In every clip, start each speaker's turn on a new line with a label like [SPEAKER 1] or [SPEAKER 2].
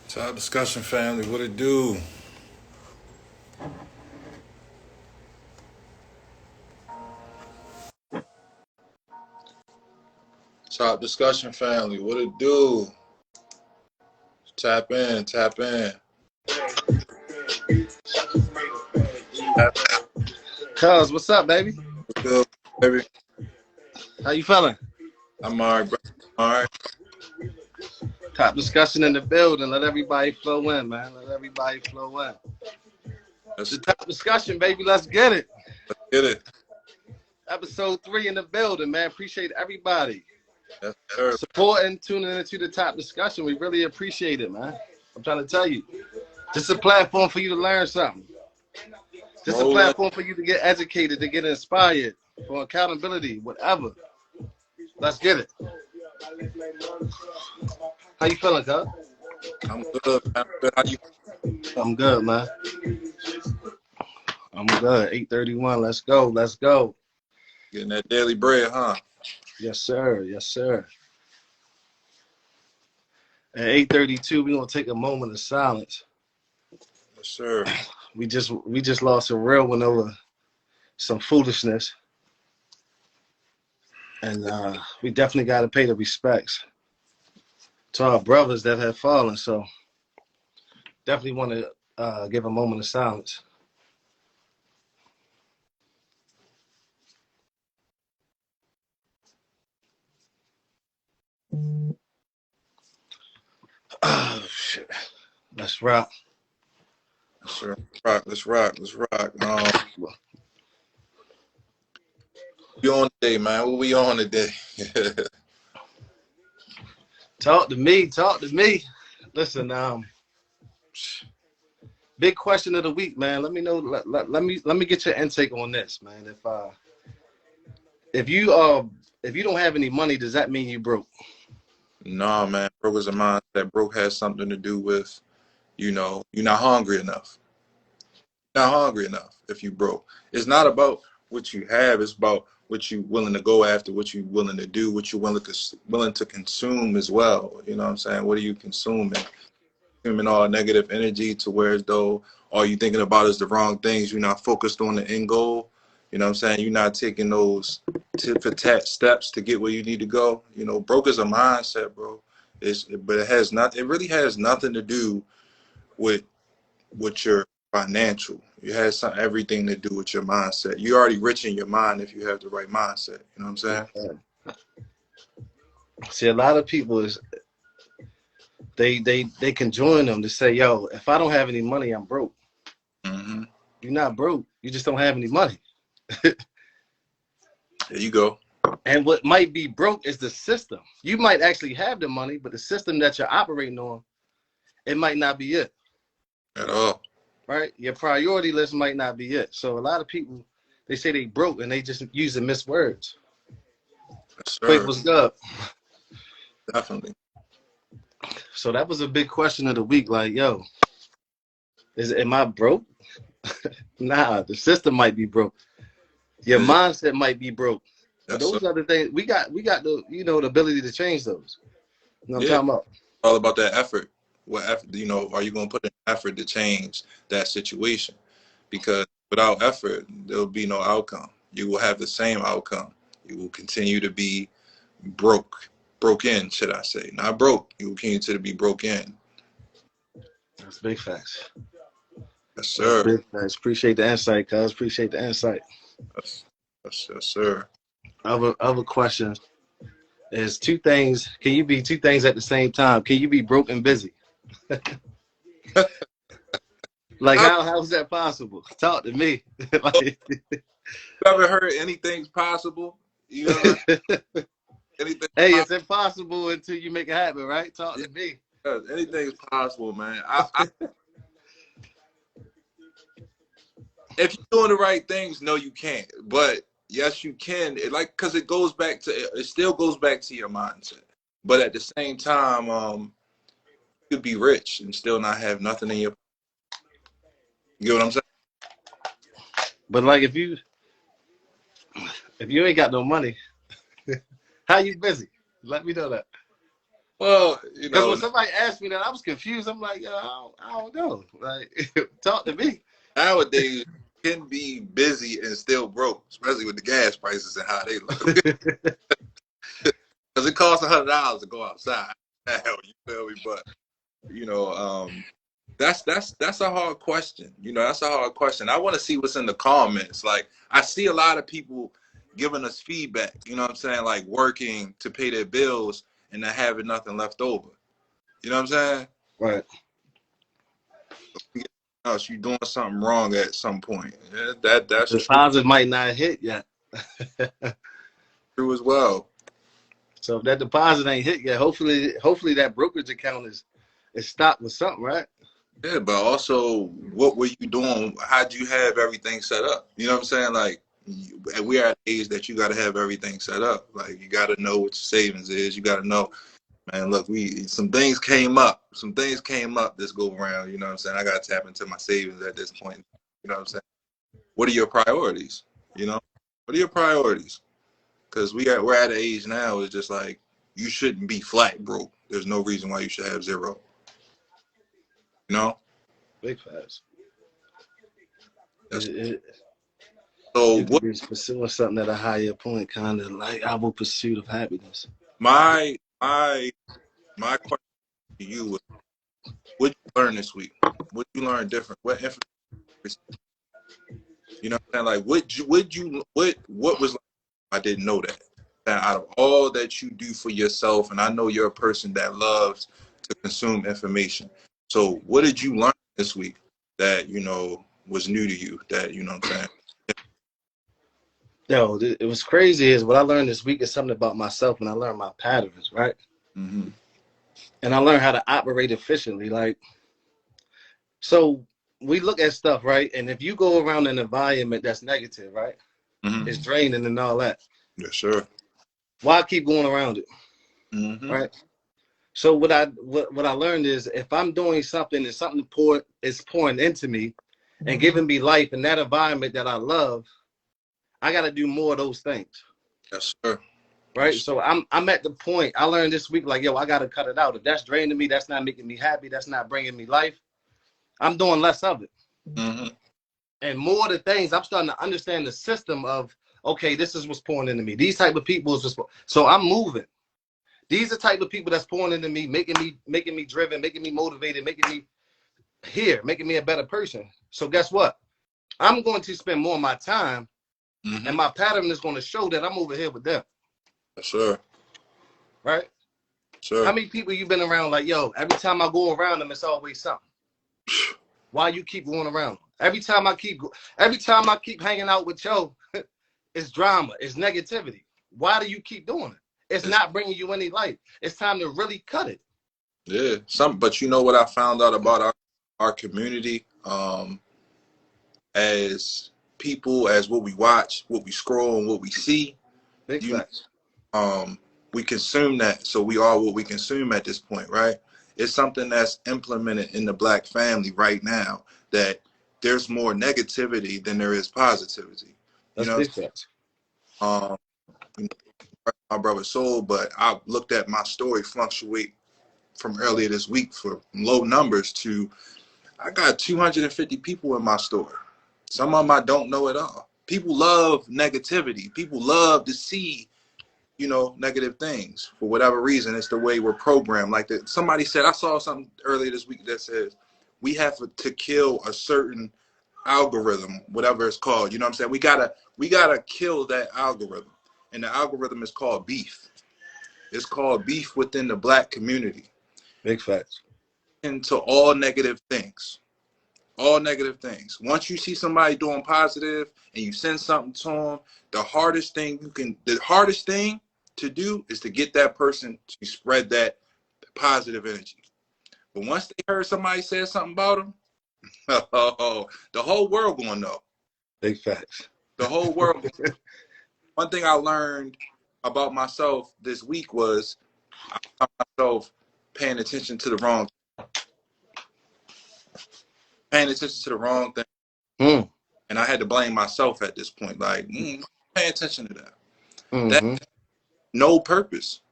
[SPEAKER 1] Top discussion family, what it do? Top discussion family, what it do? Tap in, tap in. Tap
[SPEAKER 2] Cuz, what's up, baby?
[SPEAKER 1] in. Good, baby.
[SPEAKER 2] How you feeling?
[SPEAKER 1] I'm alright, bro. Alright.
[SPEAKER 2] Top discussion in the building. Let everybody flow in, man. Let everybody flow in.
[SPEAKER 1] Let's
[SPEAKER 2] The top discussion, baby. Let's get it.
[SPEAKER 1] get it.
[SPEAKER 2] Episode 3 in the building, man. Appreciate everybody
[SPEAKER 1] Yes, sir.
[SPEAKER 2] supporting, tuning into the top discussion. We really appreciate it, man. I'm trying to tell you. Just a platform for you to learn something. Just a
[SPEAKER 1] Rolling.
[SPEAKER 2] platform for you to get educated, to get inspired, for accountability, whatever. Let's get it. How you feeling, cuz?
[SPEAKER 1] I'm good, man. Good. How you?
[SPEAKER 2] I'm good, man. I'm good. 8:31. Let's go. Let's go.
[SPEAKER 1] Getting that daily bread, huh?
[SPEAKER 2] Yes, sir. Yes, sir. At 8:32, we're gonna take a moment of silence.
[SPEAKER 1] Yes, sir.
[SPEAKER 2] We just lost a real one over some foolishness. And we definitely gotta pay the respects to our brothers that have fallen. So definitely wanna give a moment of silence. Oh shit. Let's rock.
[SPEAKER 1] Yes, sir. Rock. Let's rock. Let's rock. We on today, man. What we on today?
[SPEAKER 2] Talk to me. Talk to me. Listen, big question of the week, man. Let me know. Let me get your intake on this, man. If you don't have any money, does that mean you broke?
[SPEAKER 1] Nah, man. Broke is a mindset. Broke has something to do with, you're not hungry enough. Not hungry enough if you broke. It's not about what you have. It's about what you willing to go after, what you willing to do, what you willing to consume as well. You know what I'm saying? What are you consuming? Consuming all negative energy to where as though all you thinking about is the wrong things. You're not focused on the end goal. You know what I'm saying? You're not taking those tit for tat steps to get where you need to go. Broke is a mindset, bro. But it has not. It really has nothing to do with your financial. It has everything to do with your mindset. You're already rich in your mind if you have the right mindset. You know what I'm saying?
[SPEAKER 2] See, a lot of people they can join them to say, yo, if I don't have any money, I'm broke.
[SPEAKER 1] Mm-hmm.
[SPEAKER 2] You're not broke. You just don't have any money.
[SPEAKER 1] There you go.
[SPEAKER 2] And what might be broke is the system. You might actually have the money, but the system that you're operating on, it might not be it.
[SPEAKER 1] At all.
[SPEAKER 2] Right? Your priority list might not be it. So a lot of people, they say they broke and they just use the missed words.
[SPEAKER 1] Yes,
[SPEAKER 2] Quick
[SPEAKER 1] sir.
[SPEAKER 2] was good.
[SPEAKER 1] Definitely.
[SPEAKER 2] So that was a big question of the week. Like, yo, am I broke? Nah, the system might be broke. Your mindset might be broke. But
[SPEAKER 1] Yes, sir.
[SPEAKER 2] those are the things we got the the ability to change those. You know what I'm
[SPEAKER 1] Yeah.
[SPEAKER 2] talking about?
[SPEAKER 1] All about that effort. What effort, are you going to put in effort to change that situation? Because without effort, there'll be no outcome. You will have the same outcome. You will continue to be broke in, should I say. Not broke. You will continue to be broke in.
[SPEAKER 2] That's big facts.
[SPEAKER 1] Yes,
[SPEAKER 2] That's
[SPEAKER 1] sir.
[SPEAKER 2] big facts. Appreciate the insight, cuz. Appreciate the insight.
[SPEAKER 1] Yes, sir.
[SPEAKER 2] Other question is two things. Can you be two things at the same time? Can you be broke and busy? Like
[SPEAKER 1] I've
[SPEAKER 2] how's that possible? Talk to me. Like,
[SPEAKER 1] never heard anything's possible. You ever heard anything
[SPEAKER 2] hey, it's
[SPEAKER 1] possible?
[SPEAKER 2] impossible until you make it happen, right? Talk
[SPEAKER 1] Yeah,
[SPEAKER 2] to me.
[SPEAKER 1] anything's possible, man. If you're doing the right things, no, you can't. But yes, you can. Because it still goes back to your mindset. But at the same time, you could be rich and still not have nothing in your. You get what I'm saying?
[SPEAKER 2] But like if you ain't got no money, how you busy? Let me know that.
[SPEAKER 1] Well, you
[SPEAKER 2] Because
[SPEAKER 1] know,
[SPEAKER 2] when somebody asked me that, I was confused. I'm like, yo, I don't know. Like, talk to me.
[SPEAKER 1] nowadays you can be busy and still broke, especially with the gas prices and how they look. Because it costs $100 to go outside. Hell, you feel me? But you know, that's a hard question. You know, that's a hard question. I want to see what's in the comments. Like, I see a lot of people giving us feedback. You know what I'm saying? Like working to pay their bills and not having nothing left over. You know what I'm saying?
[SPEAKER 2] Right.
[SPEAKER 1] Else, you doing something wrong at some point. Yeah, that's
[SPEAKER 2] The
[SPEAKER 1] true,
[SPEAKER 2] deposit might not hit yet.
[SPEAKER 1] true as well.
[SPEAKER 2] So if that deposit ain't hit yet, hopefully that brokerage account is stocked with something, right?
[SPEAKER 1] Yeah, but also, what were you doing? How'd you have everything set up? You know what I'm saying? Like, we're at the age that you got to have everything set up. Like, you got to know what your savings is. You got to know, man. Look, some things came up. Some things came up this go around. You know what I'm saying? I got to tap into my savings at this point. You know what I'm saying? What are your priorities? You know, what are your priorities? Because we're at an age now. It's just like you shouldn't be flat broke. There's no reason why you should have zero. You know.
[SPEAKER 2] Big facts.
[SPEAKER 1] That's,
[SPEAKER 2] It,
[SPEAKER 1] so
[SPEAKER 2] you could
[SPEAKER 1] what?
[SPEAKER 2] be pursuing something at a higher point, kind of like our pursuit of happiness.
[SPEAKER 1] My question to you is, what you learn this week? What you learn different? What information? You know what I'm saying? Like, what was like, I didn't know that. That out of all that you do for yourself, and I know you're a person that loves to consume information. So, what did you learn this week that was new to you? That you know what I'm saying?
[SPEAKER 2] Yo, it was crazy is what I learned this week is something about myself and I learned my patterns, right?
[SPEAKER 1] Mm-hmm.
[SPEAKER 2] And I learned how to operate efficiently. Like, so we look at stuff, right? And if you go around an environment that's negative, right?
[SPEAKER 1] Mm-hmm.
[SPEAKER 2] It's draining and all that.
[SPEAKER 1] Yes, sir.
[SPEAKER 2] Why keep going around it?
[SPEAKER 1] Mm-hmm.
[SPEAKER 2] Right? So what I learned is if I'm doing something and something is pouring into me and giving me life in that environment that I love, I gotta do more of those things.
[SPEAKER 1] Yes, sir.
[SPEAKER 2] Right.
[SPEAKER 1] Yes.
[SPEAKER 2] So I'm at the point I learned this week, like, yo, I gotta cut it out. If that's draining me, that's not making me happy, that's not bringing me life. I'm doing less of it.
[SPEAKER 1] Mm-hmm.
[SPEAKER 2] And more of the things I'm starting to understand the system of, okay, this is what's pouring into me. These type of people is just so I'm moving. These are the type of people that's pouring into me, making me driven, making me motivated, making me here, making me a better person. So guess what? I'm going to spend more of my time,
[SPEAKER 1] Mm-hmm.
[SPEAKER 2] and my pattern is going to show that I'm over here with them.
[SPEAKER 1] Yes, sir.
[SPEAKER 2] Right? How
[SPEAKER 1] Sure.
[SPEAKER 2] many people you been around like, yo, every time I go around them, it's always something. Why you keep going around? Every time I keep hanging out with yo, it's drama, it's negativity. Why do you keep doing it? It's not bringing you any light. It's time to really cut it.
[SPEAKER 1] Yeah. But you know what I found out about our community, as people, as what we watch, what we scroll, and what we see.
[SPEAKER 2] Big
[SPEAKER 1] You
[SPEAKER 2] facts.
[SPEAKER 1] We consume that, so we are what we consume at this point, right? It's something that's implemented in the black family right now, that there's more negativity than there is positivity. You
[SPEAKER 2] That's
[SPEAKER 1] know,
[SPEAKER 2] big facts.
[SPEAKER 1] um, you know, my brother's soul, but I looked at my story fluctuate from earlier this week for low numbers to I got 250 people in my store. Some of them I don't know at all. People love negativity. People love to see negative things for whatever reason. It's the way we're programmed. Like that, somebody said, I saw something earlier this week that says we have to kill a certain algorithm, whatever it's called. You know what I'm saying? We gotta kill that algorithm, and the algorithm is called beef. It's called beef within the black community.
[SPEAKER 2] Big facts.
[SPEAKER 1] Into all negative things. All negative things. Once you see somebody doing positive and you send something to them, the hardest thing to do is to get that person to spread that positive energy. But once they heard somebody say something about them, the whole world gonna know.
[SPEAKER 2] Big facts.
[SPEAKER 1] The whole world. One thing I learned about myself this week was I found myself paying attention to the wrong, paying attention to the wrong thing,
[SPEAKER 2] Mm.
[SPEAKER 1] and I had to blame myself at this point. Like, pay attention to that. That
[SPEAKER 2] Mm-hmm.
[SPEAKER 1] no purpose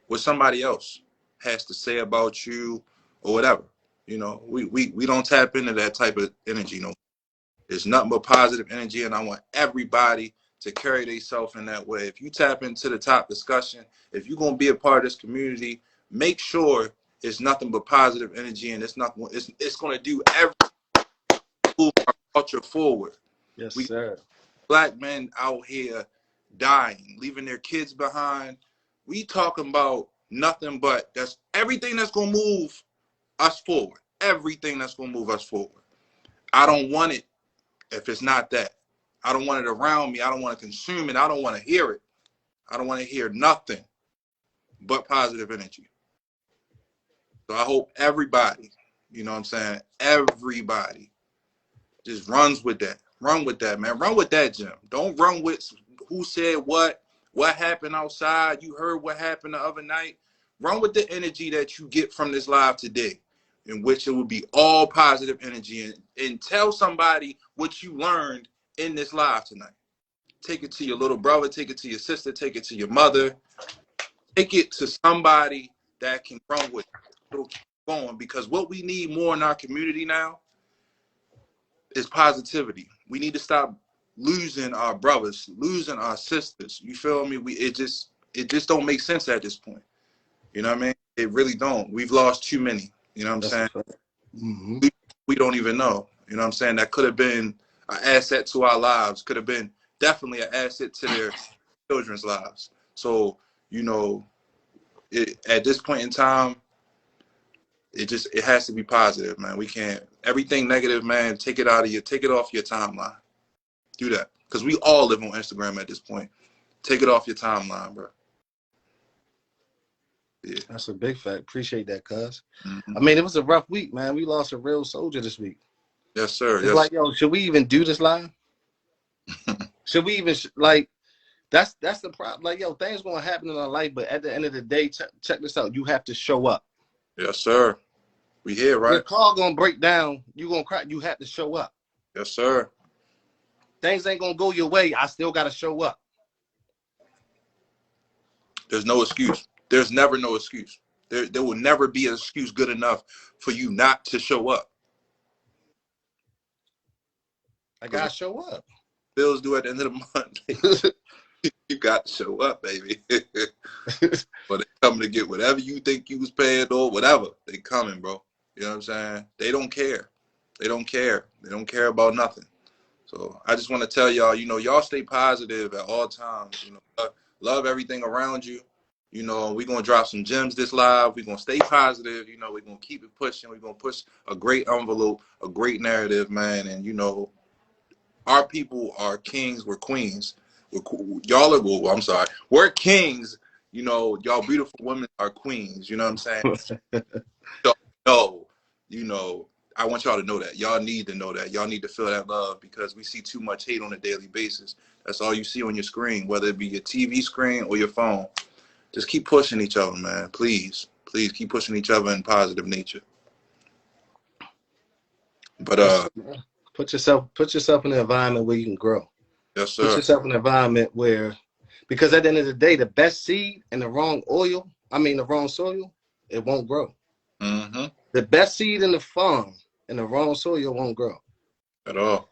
[SPEAKER 1] with somebody else. has to say about you or whatever. You know, we don't tap into that type of energy. No, it's nothing but positive energy, and I want everybody to carry themselves in that way. If you tap into the top discussion, if you're gonna be a part of this community, make sure it's nothing but positive energy, and it's gonna do every move our culture forward.
[SPEAKER 2] Yes,
[SPEAKER 1] We
[SPEAKER 2] sir.
[SPEAKER 1] black men out here dying, leaving their kids behind. We talking about nothing but that's everything that's gonna move us forward. Everything that's gonna move us forward. I don't want it if it's not that. I don't want it around me. I don't want to consume it. I don't want to hear it. I don't want to hear nothing but positive energy. So I hope everybody, you know what I'm saying, everybody just runs with that. Run with that, man. Run with that, Jim. Don't run with who said what happened outside. You heard what happened the other night. Run with the energy that you get from this live today, in which it will be all positive energy. And tell somebody what you learned in this live tonight. Take it to your little brother, take it to your sister, take it to your mother, take it to somebody that can run with it. It'll keep going, because what we need more in our community now is positivity. We need to stop losing our brothers, losing our sisters. You feel me? It just don't make sense at this point. You know what I mean? It really don't. We've lost too many. You know what I'm
[SPEAKER 2] That's a
[SPEAKER 1] saying?
[SPEAKER 2] fact. Mm-hmm.
[SPEAKER 1] We don't even know. You know what I'm saying? That could have been an asset to our lives. Could have been definitely an asset to their children's lives. So, you know, at this point in time, it has to be positive, man. We can't everything negative, man. Take it off your timeline. Do that, because we all live on Instagram at this point. Take it off your timeline, bro. Yeah.
[SPEAKER 2] That's a big fact. Appreciate that, cuz.
[SPEAKER 1] Mm-hmm.
[SPEAKER 2] I mean, it was a rough week, man. We lost a real soldier this week.
[SPEAKER 1] Yes, sir.
[SPEAKER 2] It's like, yo, should we even do this live? Should we even like? That's the problem. Like, yo, things gonna happen in our life, but at the end of the day, check this out. You have to show up.
[SPEAKER 1] Yes, sir. We here, right?
[SPEAKER 2] Your car gonna break down. You gonna cry. You have to show up.
[SPEAKER 1] Yes, sir.
[SPEAKER 2] Things ain't gonna go your way. I still gotta show up.
[SPEAKER 1] There's no excuse. There's never no excuse. There will never be an excuse good enough for you not to show up.
[SPEAKER 2] I gotta show up.
[SPEAKER 1] Bills due at the end of the month. You got to show up, baby. But they coming to get whatever you think you was paying or whatever. They coming, bro. You know what I'm saying? They don't care. They don't care. They don't care about nothing. So I just want to tell y'all, you know, y'all stay positive at all times. You know, love everything around you. You know, we're going to drop some gems this live. We're going to stay positive. You know, we're going to keep it pushing. We're going to push a great envelope, a great narrative, man. And, you know, our people are kings. We're queens. Y'all are, well, I'm sorry. We're kings. You know, y'all beautiful women are queens. You know what I'm saying? So, no, you know, I want y'all to know that. Y'all need to know that. Y'all need to feel that love, because we see too much hate on a daily basis. That's all you see on your screen, whether it be your TV screen or your phone. Just keep pushing each other, man. Please. Please keep pushing each other in positive nature. But
[SPEAKER 2] put yourself in an environment where you can grow.
[SPEAKER 1] yes, sir.
[SPEAKER 2] Put yourself in an environment where, because at the end of the day, the best seed in the wrong the wrong soil, it won't grow.
[SPEAKER 1] Mm-hmm.
[SPEAKER 2] The best seed in the farm in the wrong soil won't grow
[SPEAKER 1] At all.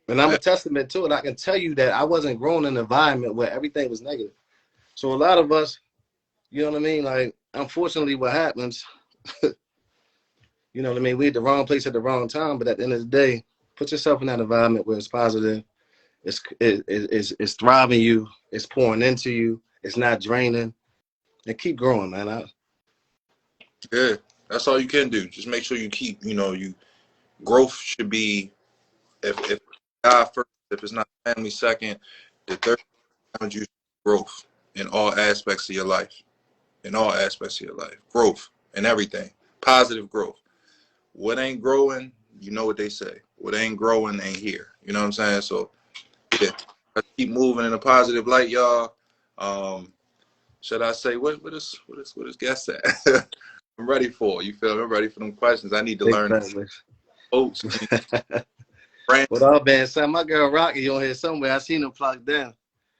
[SPEAKER 2] And I'm a testament to it. I can tell you that I wasn't growing in an environment where everything was negative. So a lot of us, you know what I mean? Like, unfortunately, what happens, you know what I mean? We're at the wrong place at the wrong time. But at the end of the day, put yourself in that environment where it's positive, it's thriving you, it's pouring into you, it's not draining, and keep growing, man.
[SPEAKER 1] Yeah, that's all you can do. Just make sure you keep, you know, growth should be, if God first, if it's not family second, the third round, you growth in all aspects of your life. In all aspects of your life. Growth and everything. Positive growth. What ain't growing, you know what they say. What ain't growing ain't here. You know what I'm saying? So yeah, let's keep moving in a positive light, y'all. Should I say what is guest at? I'm ready for, you feel me? I'm ready for them questions. I need to learn folks.
[SPEAKER 2] What up, man? Son, my girl Rocky on here somewhere. I seen him plugged down.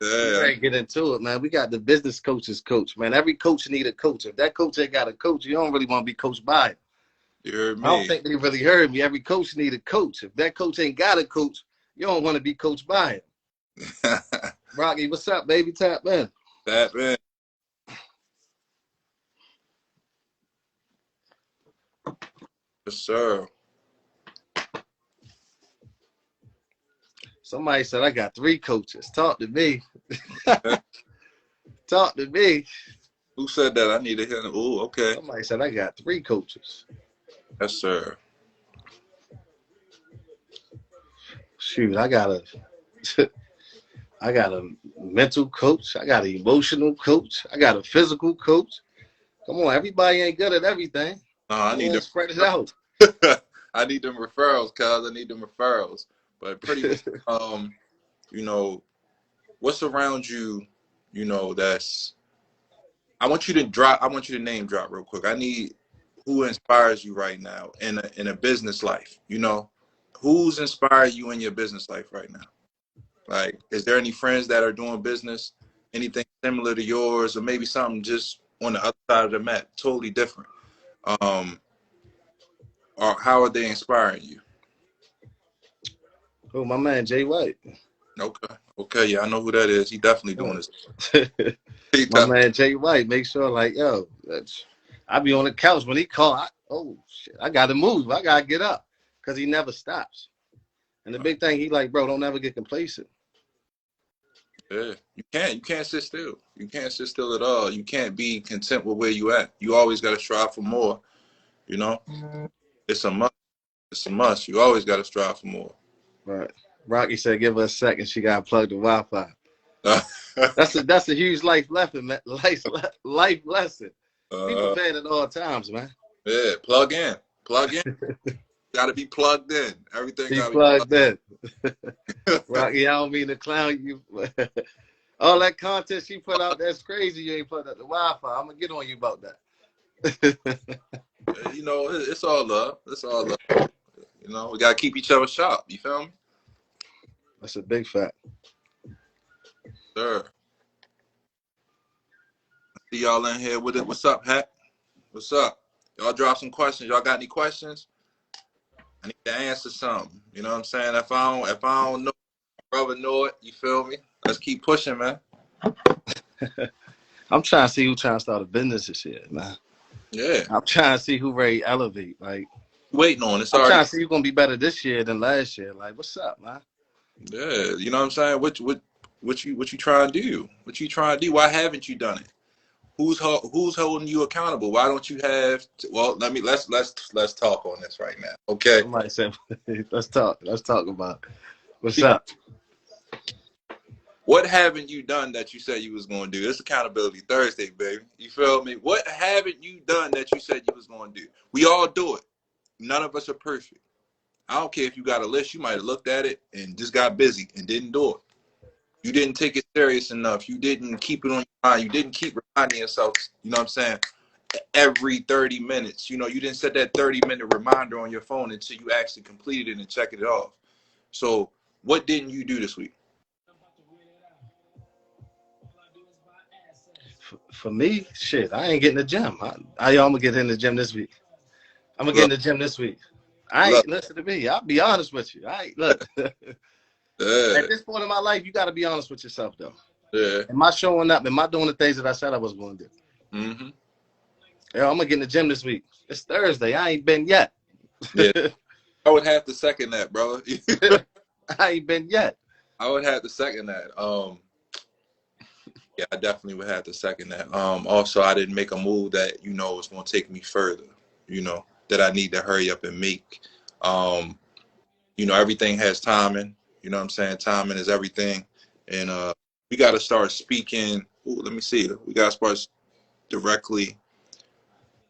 [SPEAKER 2] We
[SPEAKER 1] Yeah,
[SPEAKER 2] ready to get into it, man. We got the business coaches coach, man. Every coach need a coach. If that coach ain't got a coach, you don't really want to be coached by him.
[SPEAKER 1] you heard
[SPEAKER 2] I don't
[SPEAKER 1] me.
[SPEAKER 2] think they really heard me. Every coach need a coach. If that coach ain't got a coach, you don't want to be coached by him. Rocky, what's up, baby? Tap in.
[SPEAKER 1] That man. Yes, sir.
[SPEAKER 2] Somebody said I got 3 coaches. Talk to me. Talk to me.
[SPEAKER 1] Who said that? I need to hear. Oh, okay.
[SPEAKER 2] Somebody said I got 3 coaches.
[SPEAKER 1] Yes, sir.
[SPEAKER 2] Shoot, I got a mental coach. I got an emotional coach. I got a physical coach. Come on, everybody ain't good at everything.
[SPEAKER 1] No, I
[SPEAKER 2] Come
[SPEAKER 1] need
[SPEAKER 2] on,
[SPEAKER 1] them.
[SPEAKER 2] spread it out.
[SPEAKER 1] I need them referrals, cuz I need them referrals. But pretty much, you know, what's around you, that's. I want you to drop. I want you to name drop real quick. I need who inspires you right now in a business life. Who's inspired you in your business life right now? Like, is there any friends that are doing business, anything similar to yours, or maybe something just on the other side of the map, totally different? Um, or how are they inspiring you?
[SPEAKER 2] Oh, my man Jay White.
[SPEAKER 1] Okay, okay, yeah, I know who that is. He definitely doing this. He
[SPEAKER 2] My
[SPEAKER 1] definitely,
[SPEAKER 2] man Jay White. Make sure, like, yo, I be on the couch when he call. Oh shit, I gotta move. I gotta get up because he never stops. And the big thing, he like, bro, don't ever get complacent.
[SPEAKER 1] yeah. You can't sit still. You can't sit still at all. You can't be content with where you at. You always got to strive for more. You know, it's a must. It's a must. You always got to strive for more.
[SPEAKER 2] Right. Rocky said, give her a second. She got to plug the Wi-Fi. That's a huge life lesson, man. Life lesson. Be
[SPEAKER 1] uh,
[SPEAKER 2] prepared at all times, man.
[SPEAKER 1] yeah, plug in. Plug in. Got to be plugged in. Everything
[SPEAKER 2] Be
[SPEAKER 1] got to be
[SPEAKER 2] plugged in.
[SPEAKER 1] plugged in.
[SPEAKER 2] Rocky, I don't mean to clown you. All that content she put out, that's crazy. You ain't put out the Wi-Fi. I'm gonna get on you about that.
[SPEAKER 1] It's all love. It's all love. We got to keep each other sharp. You feel me?
[SPEAKER 2] That's a big fact.
[SPEAKER 1] Sir. See y'all in here with it. What's up, Hack? What's up? Y'all drop some questions. Y'all got any questions? I need to answer something. You know what I'm saying? If I don't know, my brother know it. You feel me? Let's keep pushing, man.
[SPEAKER 2] I'm trying to see who trying to start a business this year, man.
[SPEAKER 1] Yeah.
[SPEAKER 2] I'm trying to see who ready to elevate. Like,
[SPEAKER 1] Waiting on it. It's
[SPEAKER 2] I'm
[SPEAKER 1] already.
[SPEAKER 2] trying to see who's gonna be better this year than last year. Like, what's up, man?
[SPEAKER 1] Yeah. You know what I'm saying? What you trying to do? What you trying to do? Why haven't you done it? Who's holding you accountable? Why don't you have? Well, let's talk on this right now. Okay.
[SPEAKER 2] Somebody said, let's talk. Let's talk about it. What's up.
[SPEAKER 1] What haven't you done that you said you was going to do? It's Accountability Thursday, baby. You feel me? What haven't you done that you said you was going to do? We all do it. None of us are perfect. I don't care if you got a list. You might have looked at it and just got busy and didn't do it. You didn't take it serious enough. You didn't keep it on your mind. You didn't keep reminding yourself, you know what I'm saying, every 30 minutes. You didn't set that 30-minute reminder on your phone until you actually completed it and checked it off. So what didn't you do this week?
[SPEAKER 2] For me, shit, I ain't getting the gym. I'm gonna get in the gym this week. I'm gonna get in
[SPEAKER 1] Look,
[SPEAKER 2] the gym this week. I
[SPEAKER 1] look,
[SPEAKER 2] ain't listen to me. I'll be honest with you. I ain't look.
[SPEAKER 1] yeah,
[SPEAKER 2] At this point in my life, you got to be honest with yourself, though.
[SPEAKER 1] yeah.
[SPEAKER 2] Am I showing up? Am I doing the things that I said I was going to do?
[SPEAKER 1] Mm-hmm.
[SPEAKER 2] Yeah, I'm gonna get in the gym this week. It's Thursday. I ain't been yet.
[SPEAKER 1] Yeah, I would have to second that, bro.
[SPEAKER 2] I ain't been yet.
[SPEAKER 1] I would have to second that. Yeah, I definitely would have to second that. Also, I didn't make a move that is going to take me further. That I need to hurry up and make. Everything has timing. You know what I'm saying? Timing is everything, and we got to start speaking. Ooh, let me see. We got to start directly.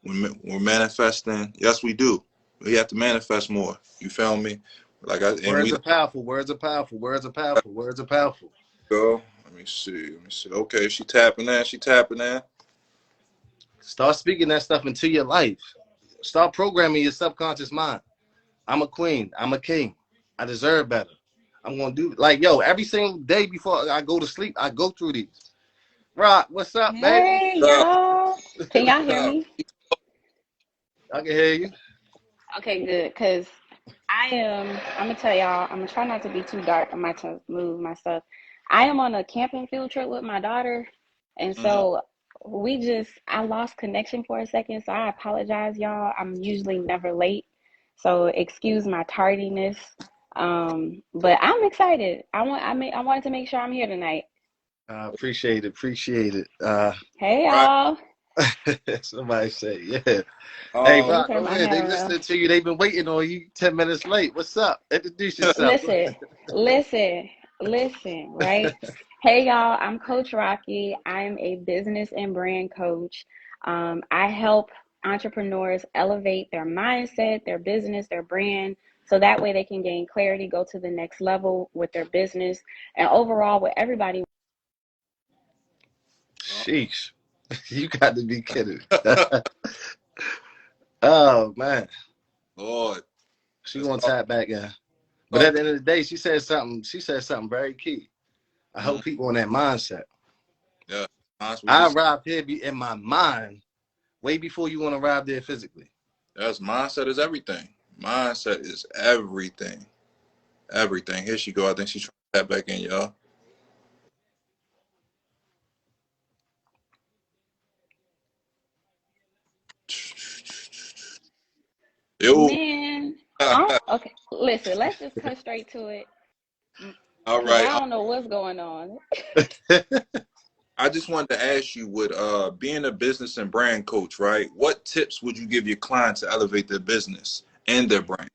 [SPEAKER 1] We're manifesting. Yes, we do. We have to manifest more. You feel me?
[SPEAKER 2] Words are powerful. Words are powerful. Words are powerful. Words are powerful.
[SPEAKER 1] Go. Let me see. Let me see. Okay, she tapping that. She tapping that.
[SPEAKER 2] Start speaking that stuff into your life. Start programming your subconscious mind. I'm a queen. I'm a king. I deserve better. I'm gonna do like yo every single day before I go to sleep. I go through these. Rock, what's up, baby?
[SPEAKER 3] Hey,
[SPEAKER 1] What's up?
[SPEAKER 3] y'all. Can y'all
[SPEAKER 1] What's
[SPEAKER 3] hear
[SPEAKER 1] up?
[SPEAKER 3] me?
[SPEAKER 2] I can hear you.
[SPEAKER 3] Okay, good. Because I'm going to tell y'all, I'm going to try not to be too dark. I might to move my stuff. I am on a camping field trip with my daughter. And
[SPEAKER 1] Mhm.
[SPEAKER 3] so I lost connection for a second. So I apologize, y'all. I'm usually never late. So excuse my tardiness. But I'm excited. I wanted to make sure I'm here tonight.
[SPEAKER 2] Appreciate it. Appreciate it.
[SPEAKER 3] Hey,
[SPEAKER 1] Right.
[SPEAKER 3] y'all.
[SPEAKER 2] Somebody say, yeah. Hey,
[SPEAKER 3] Let me
[SPEAKER 1] Um,
[SPEAKER 2] Rock,
[SPEAKER 3] turn
[SPEAKER 2] go
[SPEAKER 3] my
[SPEAKER 2] ahead. They
[SPEAKER 3] hair off.
[SPEAKER 2] listening to you. They've been waiting on you 10 minutes late. What's up? Introduce yourself. Go
[SPEAKER 3] Listen, listen, listen, right? Hey, y'all, I'm Coach Rocky. I'm a business and brand coach. I help entrepreneurs elevate their mindset, their business, their brand, so that way they can gain clarity, go to the next level with their business, and overall with everybody.
[SPEAKER 2] Sheesh. You got to be kidding. Oh, man.
[SPEAKER 1] Lord,
[SPEAKER 2] She
[SPEAKER 1] let's
[SPEAKER 2] gonna
[SPEAKER 1] talk.
[SPEAKER 2] tap back in. But at
[SPEAKER 1] Talk.
[SPEAKER 2] the end of the day, she said something very key. I
[SPEAKER 1] Mhm.
[SPEAKER 2] help people in that mindset.
[SPEAKER 1] Yeah, honest, we
[SPEAKER 2] I
[SPEAKER 1] just
[SPEAKER 2] arrived here in my mind way before you want to arrive there physically.
[SPEAKER 1] that's mindset is everything. Mindset is everything. Everything. Here she go. I think she's trying to tap back in, y'all. Yo.
[SPEAKER 3] Man, okay, listen, let's just cut straight to it
[SPEAKER 1] All
[SPEAKER 3] because I
[SPEAKER 1] right.
[SPEAKER 3] don't know what's going on.
[SPEAKER 1] I just wanted to ask you, with being a business and brand coach, right? What tips would you give your clients to elevate their business and their brand?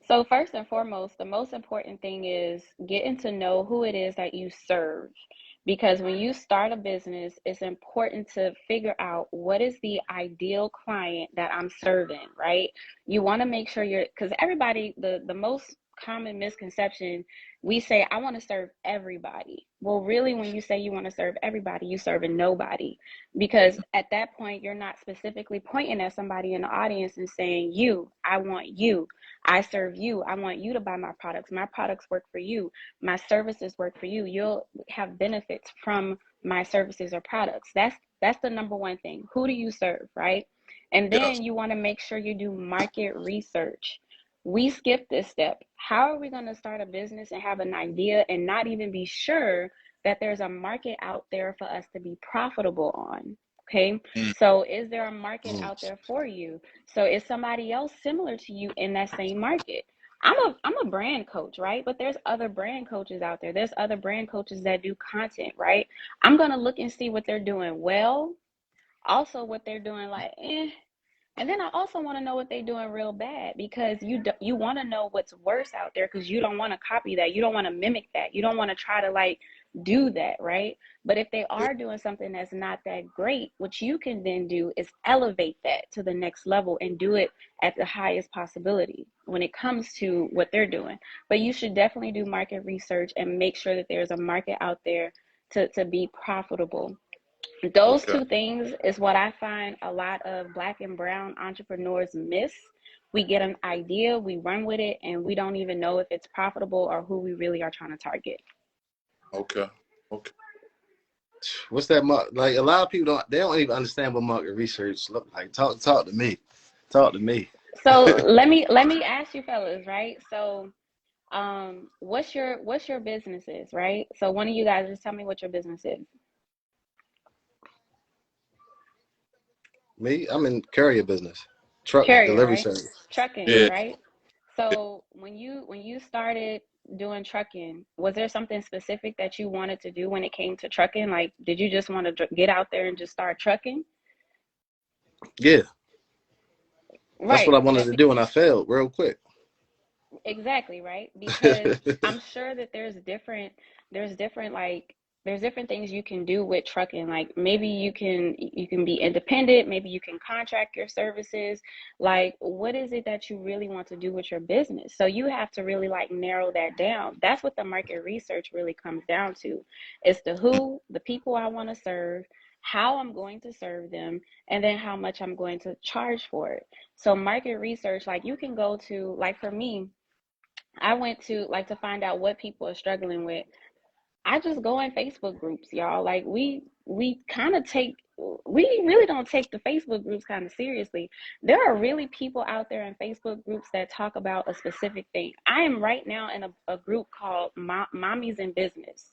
[SPEAKER 3] So first and foremost, the most important thing is getting to know who it is that you serve. Because when you start a business, it's important to figure out what is the ideal client that I'm serving, right? You want to make sure because everybody, the most common misconception, we say, I want to serve everybody. Well, really, when you say you want to serve everybody, you serving nobody. Because at that point, you're not specifically pointing at somebody in the audience and saying, I want you. I serve you. I want you to buy my products. My products work for you. My services work for you. You'll have benefits from my services or products. That's the number one thing. Who do you serve, right? And
[SPEAKER 1] Yes.
[SPEAKER 3] then you want to make sure you do market research. We skip this step. How are we going to start a business and have an idea and not even be sure that there's a market out there for us to be profitable on? Okay.
[SPEAKER 1] Mm.
[SPEAKER 3] So is there a market
[SPEAKER 2] Mm.
[SPEAKER 3] out there for you? So is somebody else similar to you in that same market? I'm a brand coach, right? But there's other brand coaches out there. There's other brand coaches that do content, right? I'm gonna look and see what they're doing well, also what they're doing like and then I also want to know what they're doing real bad because you want to know what's worse out there because you don't want to copy that. You don't want to mimic that. You don't want to try to like do that, right? But if they
[SPEAKER 1] Yeah.
[SPEAKER 3] are doing something that's not that great, what you can then do is elevate that to the next level and do it at the highest possibility when it comes to what they're doing. But you should definitely do market research and make sure that there's a market out there to be profitable. Those
[SPEAKER 1] Okay.
[SPEAKER 3] two things is what I find a lot of black and brown entrepreneurs miss. We get an idea, we run with it, and we don't even know if it's profitable or who we really are trying to target.
[SPEAKER 1] Okay. Okay.
[SPEAKER 2] What's that? Like a lot of people don't even understand what market research look like. Talk to me. Talk to me.
[SPEAKER 3] So let me ask you fellas, right? So what's your businesses, right? So one of you guys just tell me what your business is.
[SPEAKER 2] Me, I'm in courier business, truck
[SPEAKER 3] Carrier,
[SPEAKER 2] delivery
[SPEAKER 3] right?
[SPEAKER 2] service.
[SPEAKER 3] Trucking,
[SPEAKER 1] Yeah.
[SPEAKER 3] right? So when you started doing trucking, was there something specific that you wanted to do when it came to trucking? Like, did you just want to get out there and just start trucking?
[SPEAKER 2] Yeah, that's what
[SPEAKER 3] Right.
[SPEAKER 2] I wanted to do, and I failed real quick.
[SPEAKER 3] Exactly, right? Because I'm sure that there's different like there's different things you can do with trucking. Like maybe you can be independent, maybe you can contract your services. Like what is it that you really want to do with your business? So you have to really like narrow that down. That's what the market research really comes down to. It's the who, the people I want to serve, how I'm going to serve them, and then how much I'm going to charge for it. So market research, like you can go to, like for me, I went to like to find out what people are struggling with. I just go in Facebook groups, y'all. Like we kind of take we really don't take the Facebook groups kind of seriously. There are really people out there in Facebook groups that talk about a specific thing. I am right now in a group called Mommies in Business.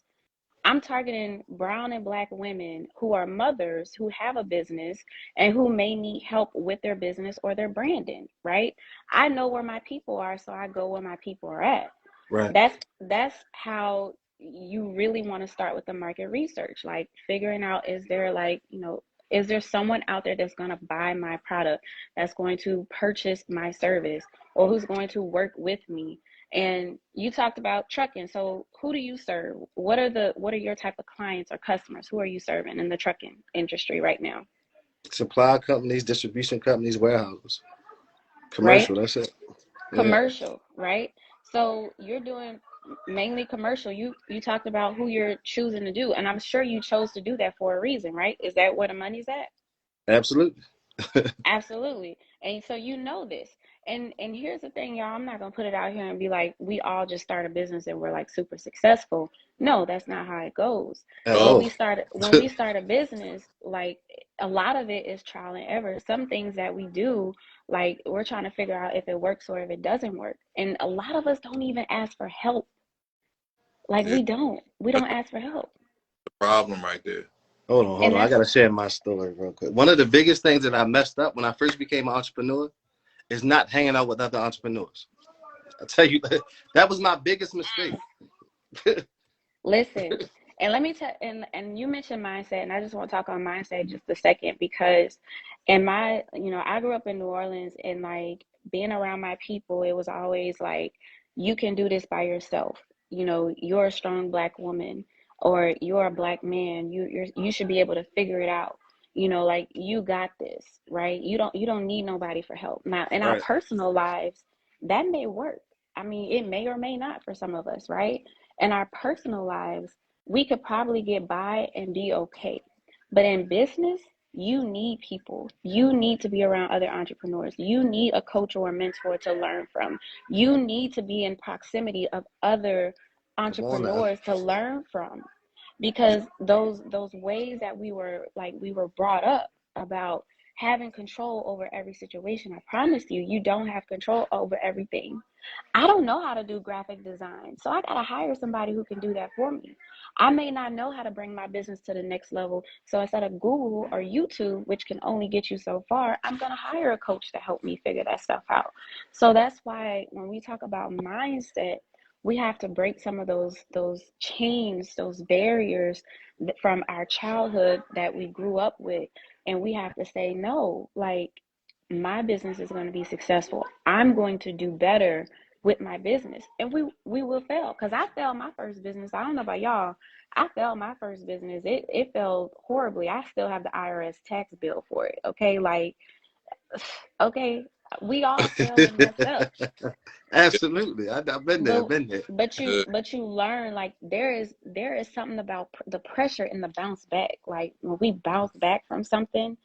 [SPEAKER 3] I'm targeting brown and black women who are mothers who have a business and who may need help with their business or their branding, right? I know where my people are, so I go where my people are at.
[SPEAKER 2] Right.
[SPEAKER 3] That's how you really want to start with the market research, like figuring out, is there, like, is there someone out there that's going to buy my product, that's going to purchase my service, or who's going to work with me? And you talked about trucking. So who do you serve? What are your type of clients or customers? Who are you serving in the trucking industry right now?
[SPEAKER 2] Supply companies, distribution companies, warehouses,
[SPEAKER 3] Right?
[SPEAKER 2] commercial. That's it. Yeah,
[SPEAKER 3] Commercial, right? So you're doing mainly commercial. You talked about who you're choosing to do, and I'm sure you chose to do that for a reason, right? Is that where the money's at?
[SPEAKER 2] absolutely.
[SPEAKER 3] Absolutely. And so this. And here's the thing, y'all. I'm not gonna put it out here and be like, we all just start a business and we're like super successful. No, that's not how it goes.
[SPEAKER 2] At
[SPEAKER 3] When
[SPEAKER 1] Oh,
[SPEAKER 2] all.
[SPEAKER 3] we start when we start a business, like, a lot of it is trial and error. Some things that we do, like, we're trying to figure out if it works or if it doesn't work. And a lot of us don't even ask for help. Like,
[SPEAKER 1] yeah,
[SPEAKER 3] we don't
[SPEAKER 1] that's
[SPEAKER 3] ask for help.
[SPEAKER 1] the problem right there.
[SPEAKER 2] Hold
[SPEAKER 3] And
[SPEAKER 2] on. I
[SPEAKER 3] that's
[SPEAKER 2] gotta share my story real quick. One of the biggest things that I messed up when I first became an entrepreneur is not hanging out with other entrepreneurs. I tell you, that was my biggest mistake.
[SPEAKER 3] Listen, and let me tell, and you mentioned mindset, and I just want to talk on mindset just a second, because in my, I grew up in New Orleans, and like, being around my people, it was always like, you can do this by yourself. You're a strong black woman, or you're a black man. You should be able to figure it out. Like, you got this, right? You don't need nobody for help. Now, in our
[SPEAKER 2] Right.
[SPEAKER 3] personal lives, that may work. I mean, it may or may not for some of us, right? In our personal lives, we could probably get by and be okay. But in business, you need people. You need to be around other entrepreneurs. You need a coach or a mentor to learn from. You need to be in proximity of other
[SPEAKER 2] Come on now.
[SPEAKER 3] entrepreneurs to learn from. Because those ways that we were brought up about having control over every situation, I promise you, you don't have control over everything. I don't know how to do graphic design, so I gotta hire somebody who can do that for me. I may not know how to bring my business to the next level, so instead of Google or YouTube, which can only get you so far, I'm gonna hire a coach to help me figure that stuff out. So that's why when we talk about mindset, we have to break some of those chains, those barriers from our childhood that we grew up with, and we have to say no. Like, my business is going to be successful. I'm going to do better with my business, and we will fail, because I failed my first business. I don't know about y'all. I failed my first business. It failed horribly. I still have the IRS tax bill for it. Okay, like, okay, we all fail and mess up.
[SPEAKER 2] Absolutely. I've been there.
[SPEAKER 3] But
[SPEAKER 2] Been there.
[SPEAKER 1] Yeah,
[SPEAKER 3] but you learn, like, there is something about the pressure in the bounce back. Like, when we bounce back from something,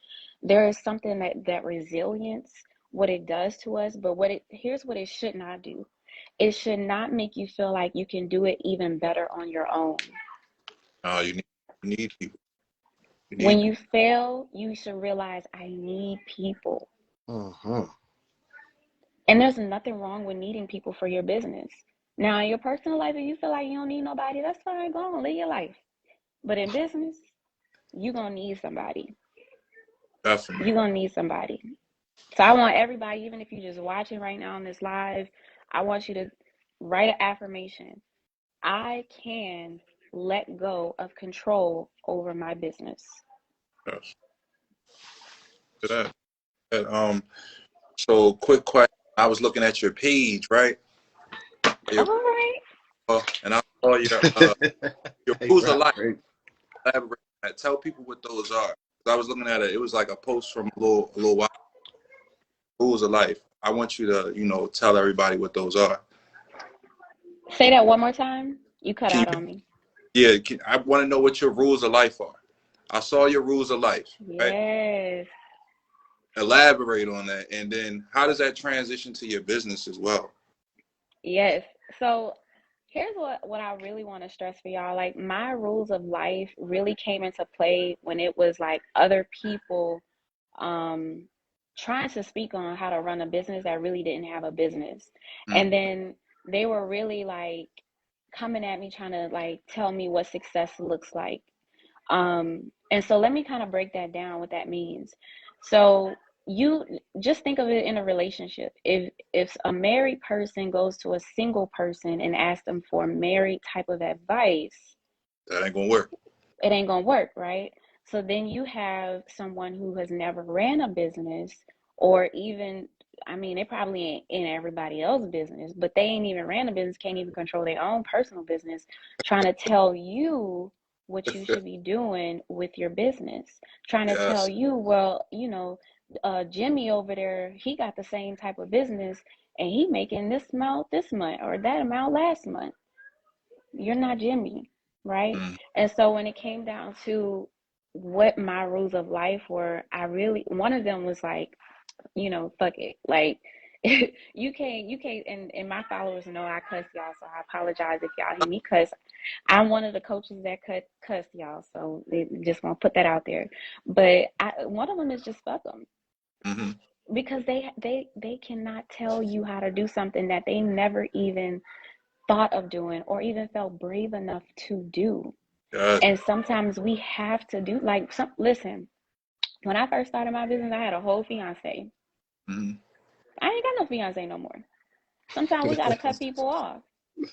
[SPEAKER 3] there is something that resilience, what it does to us. But here's what it should not do. It should not make you feel like you can do it even better on your own.
[SPEAKER 1] no, you need people. You
[SPEAKER 3] When
[SPEAKER 1] need
[SPEAKER 3] you fail, you should realize, I need people.
[SPEAKER 2] Uh-huh.
[SPEAKER 3] And there's nothing wrong with needing people for your business. Now, in your personal life, if you feel like you don't need nobody, that's fine. Go on, live your life. But in business, you're going to need somebody.
[SPEAKER 1] definitely.
[SPEAKER 3] You're going to need somebody. So I want everybody, even if you're just watching right now on this live, I want you to write an affirmation. I can let go of control over my business.
[SPEAKER 1] Yes. To that. So quick question. I was looking at your page, right?
[SPEAKER 3] All
[SPEAKER 1] Your,
[SPEAKER 3] right.
[SPEAKER 1] and I saw your
[SPEAKER 2] Hey,
[SPEAKER 1] rules of
[SPEAKER 2] bro.
[SPEAKER 1] life.
[SPEAKER 2] Great.
[SPEAKER 1] Elaborate on that. Tell people what those are. 'Cause I was looking at it. It was like a post from a little while. Rules of life. I want you to, tell everybody what those are.
[SPEAKER 3] Say that one more time. You cut
[SPEAKER 1] Can
[SPEAKER 3] out
[SPEAKER 1] you?
[SPEAKER 3] on me.
[SPEAKER 1] Yeah. I want to know what your rules of life are. I saw your rules of life, right?
[SPEAKER 3] Yes.
[SPEAKER 1] Elaborate on that, and then how does that transition to your business as well?
[SPEAKER 3] Yes. So here's what I really want to stress for y'all. Like my rules of life really came into play when it was like other people um trying to speak on how to run a business that really didn't have a business.
[SPEAKER 1] Mm.
[SPEAKER 3] And then they were really like coming at me trying to like tell me what success looks like. And so let me kind of break that down, what that means. So you just think of it in a relationship. If a married person goes to a single person and asks them for married type of advice,
[SPEAKER 1] That ain't gonna work.
[SPEAKER 3] it ain't gonna work, right? So then you have someone who has never ran a business, or even, I mean, they probably ain't in everybody else's business, but they ain't even ran a business, can't even control their own personal business, trying to tell you what you should be doing with your business, trying to tell
[SPEAKER 1] Yes.
[SPEAKER 3] you, well, Jimmy over there, he got the same type of business and he making this amount this month or that amount last month. You're not Jimmy, right?
[SPEAKER 1] Mm.
[SPEAKER 3] And so when it came down to what my rules of life were, one of them was like, fuck it. Like you can't and my followers know I cuss y'all, so I apologize if y'all hear me cuss. I'm one of the coaches that cuss y'all, so they just want to put that out there. But one of them is just fuck them,
[SPEAKER 1] Mm-hmm.
[SPEAKER 3] because they cannot tell you how to do something that they never even thought of doing or even felt brave enough to do.
[SPEAKER 1] Yes.
[SPEAKER 3] And sometimes we have to do like listen, when I first started my business, I had a whole fiance.
[SPEAKER 1] Mm-hmm.
[SPEAKER 3] I ain't got no fiance no more. Sometimes we gotta cut people off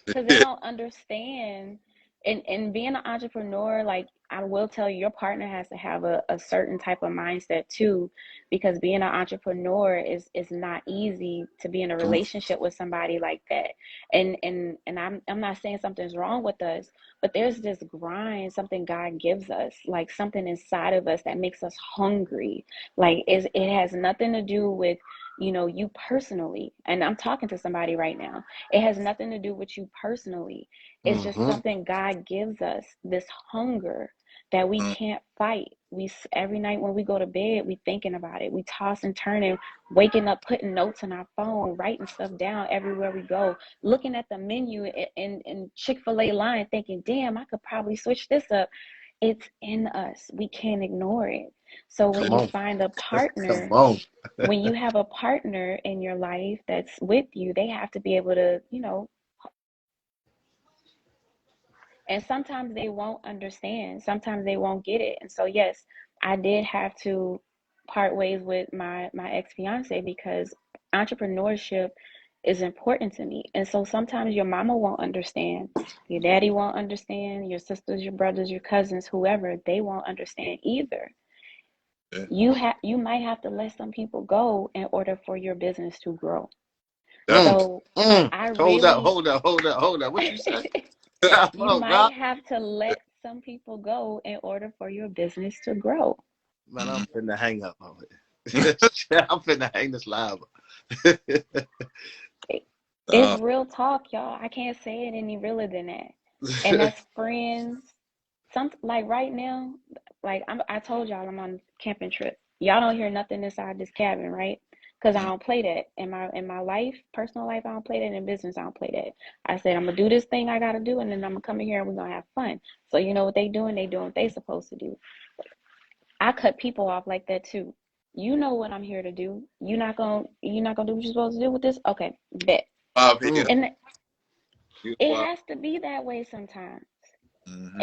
[SPEAKER 3] because they
[SPEAKER 1] Yeah.
[SPEAKER 3] don't understand. And being an entrepreneur, like I will tell you, your partner has to have a certain type of mindset too, because being an entrepreneur is not easy to be in a relationship with somebody like that. And I'm not saying something's wrong with us, but there's this grind, something God gives us, like something inside of us that makes us hungry. Like it has nothing to do with you personally. And I'm talking to somebody right now. It has nothing to do with you personally. It's just
[SPEAKER 2] Mm-hmm.
[SPEAKER 3] something God gives us, this hunger that we
[SPEAKER 1] Mm.
[SPEAKER 3] can't fight. Every night when we go to bed, we thinking about it. We toss and turn and waking up, putting notes on our phone, writing stuff down everywhere we go, looking at the menu in Chick-fil-A line, thinking, damn, I could probably switch this up. It's in us. We can't ignore it. So when
[SPEAKER 2] Come
[SPEAKER 3] you
[SPEAKER 2] on.
[SPEAKER 3] find a
[SPEAKER 2] Come
[SPEAKER 3] partner,
[SPEAKER 2] on.
[SPEAKER 3] when you have a partner in your life that's with you, they have to be able to, and sometimes they won't understand. Sometimes they won't get it. And so, yes, I did have to part ways with my ex-fiance because entrepreneurship is important to me. And so sometimes your mama won't understand, your daddy won't understand, your sisters, your brothers, your cousins, whoever, they won't understand either.
[SPEAKER 1] Yeah.
[SPEAKER 3] You might have to let some people go in order for your business to grow.
[SPEAKER 2] Mm.
[SPEAKER 1] Definitely.
[SPEAKER 3] So
[SPEAKER 2] Mm.
[SPEAKER 3] I
[SPEAKER 2] Hold up,
[SPEAKER 3] really,
[SPEAKER 2] hold up, hold up, hold up. What you say? Come
[SPEAKER 3] you
[SPEAKER 2] on,
[SPEAKER 3] might
[SPEAKER 2] God.
[SPEAKER 3] have to let some people go in order for your business to grow.
[SPEAKER 2] Man, I'm
[SPEAKER 1] Mm-hmm.
[SPEAKER 2] finna hang up on it. I'm finna hang this live up.
[SPEAKER 3] It's
[SPEAKER 1] Uh,
[SPEAKER 3] real talk, y'all. I can't say it any realer than that. And as friends, like right now, like I told y'all I'm on a camping trip. Y'all don't hear nothing inside this cabin, right? Because I
[SPEAKER 1] mm.
[SPEAKER 3] don't play that in my life, personal life. I don't play that in business. I don't play that. I said I'm gonna do this thing I gotta do, and then I'm gonna come in here and we're gonna have fun. So you know what they doing? They doing what they supposed to do. I cut people off like that too. You know what I'm here to do. You're not gonna do what you're supposed to do with this. Okay, bet.
[SPEAKER 1] Bob here.
[SPEAKER 2] Mm.
[SPEAKER 3] And
[SPEAKER 1] You
[SPEAKER 3] it
[SPEAKER 1] Bob.
[SPEAKER 3] has to be that way sometimes.
[SPEAKER 1] Mm-hmm.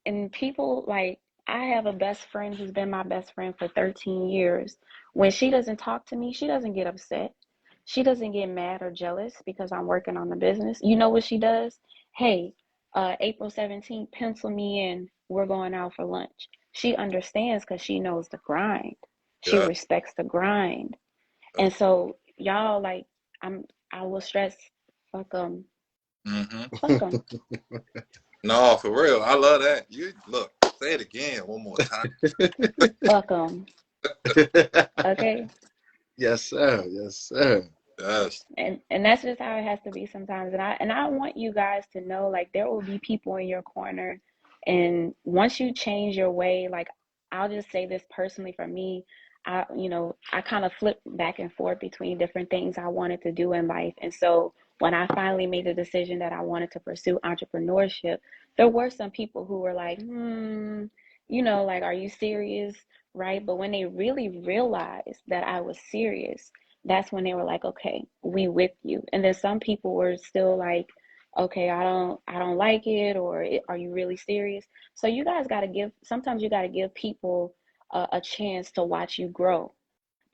[SPEAKER 3] And people, like, I have a best friend who's been my best friend for 13 years. When she doesn't talk to me, she doesn't get upset. She doesn't get mad or jealous because I'm working on the business. You know what she does? Hey, April 17th, pencil me in. We're going out for lunch. She understands because she knows the grind. She
[SPEAKER 1] Yeah.
[SPEAKER 3] respects the grind.
[SPEAKER 1] Yeah.
[SPEAKER 3] And so, y'all, like, I will stress, fuck them.
[SPEAKER 1] Mm-hmm.
[SPEAKER 3] Fuck them.
[SPEAKER 1] No, for real. I love that. You look. Say it again one more time.
[SPEAKER 3] Fuck them. Okay?
[SPEAKER 2] Yes, sir. Yes, sir.
[SPEAKER 1] Yes.
[SPEAKER 3] And that's just how it has to be sometimes. And I want you guys to know, like, there will be people in your corner, and once you change your way, like, I'll just say this personally for me. I kind of flipped back and forth between different things I wanted to do in life. And so when I finally made the decision that I wanted to pursue entrepreneurship, there were some people who were like, like, are you serious? Right? But when they really realized that I was serious, that's when they were like, okay, we with you. And then some people were still like, okay, I don't like it, or are you really serious? So you guys got to sometimes you got to give people a chance to watch you grow,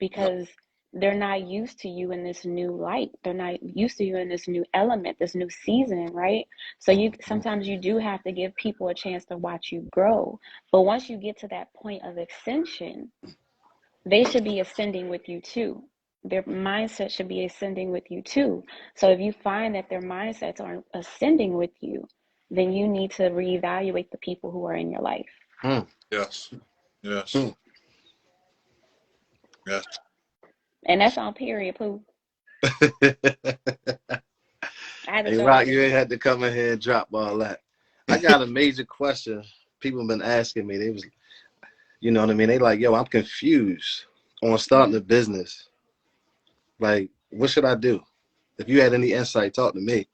[SPEAKER 1] Yep.
[SPEAKER 3] because they're not used to you in this new light. They're not used to you in this new element, this new season, right? So you sometimes you do have to give people a chance to watch you grow. But once you get to that point of ascension, they should be ascending with you too. Their mindset should be ascending with you too. So if you find that their mindsets aren't ascending with you, then you need to reevaluate the people who are in your life.
[SPEAKER 2] Mm.
[SPEAKER 1] Yes. Yes.
[SPEAKER 2] Mm.
[SPEAKER 1] Yes.
[SPEAKER 3] And that's on period, Pooh. I had to
[SPEAKER 2] Hey,
[SPEAKER 3] throw
[SPEAKER 2] Rock,
[SPEAKER 3] that in
[SPEAKER 2] you ain't
[SPEAKER 3] there.
[SPEAKER 2] had to come in here and drop all that. I got a major question. People been asking me. They was, you know what I mean? They like, yo, I'm confused on starting a business. Like, what should I do? If you had any insight, talk to me.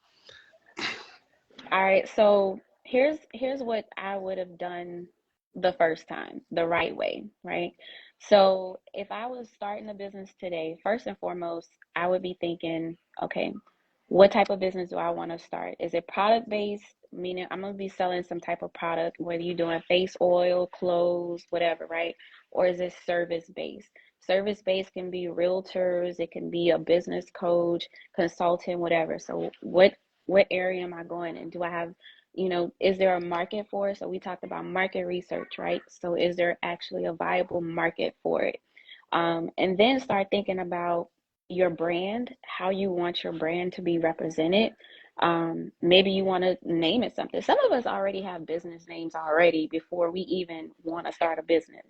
[SPEAKER 3] All right, so here's what I would have done the first time, the right way, right? So if I was starting a business today, first and foremost, I would be thinking, okay, what type of business do I want to start? Is it product based? Meaning I'm gonna be selling some type of product, whether you're doing face oil, clothes, whatever, right? Or is it service based? Service based can be realtors, it can be a business coach, consultant, whatever. So what area am I going in? Do I have, is there a market for it? So we talked about market research, right? So is there actually a viable market for it? And then start thinking about your brand, how you want your brand to be represented. Maybe you want to name it something. Some of us already have business names already before we even want to start a business.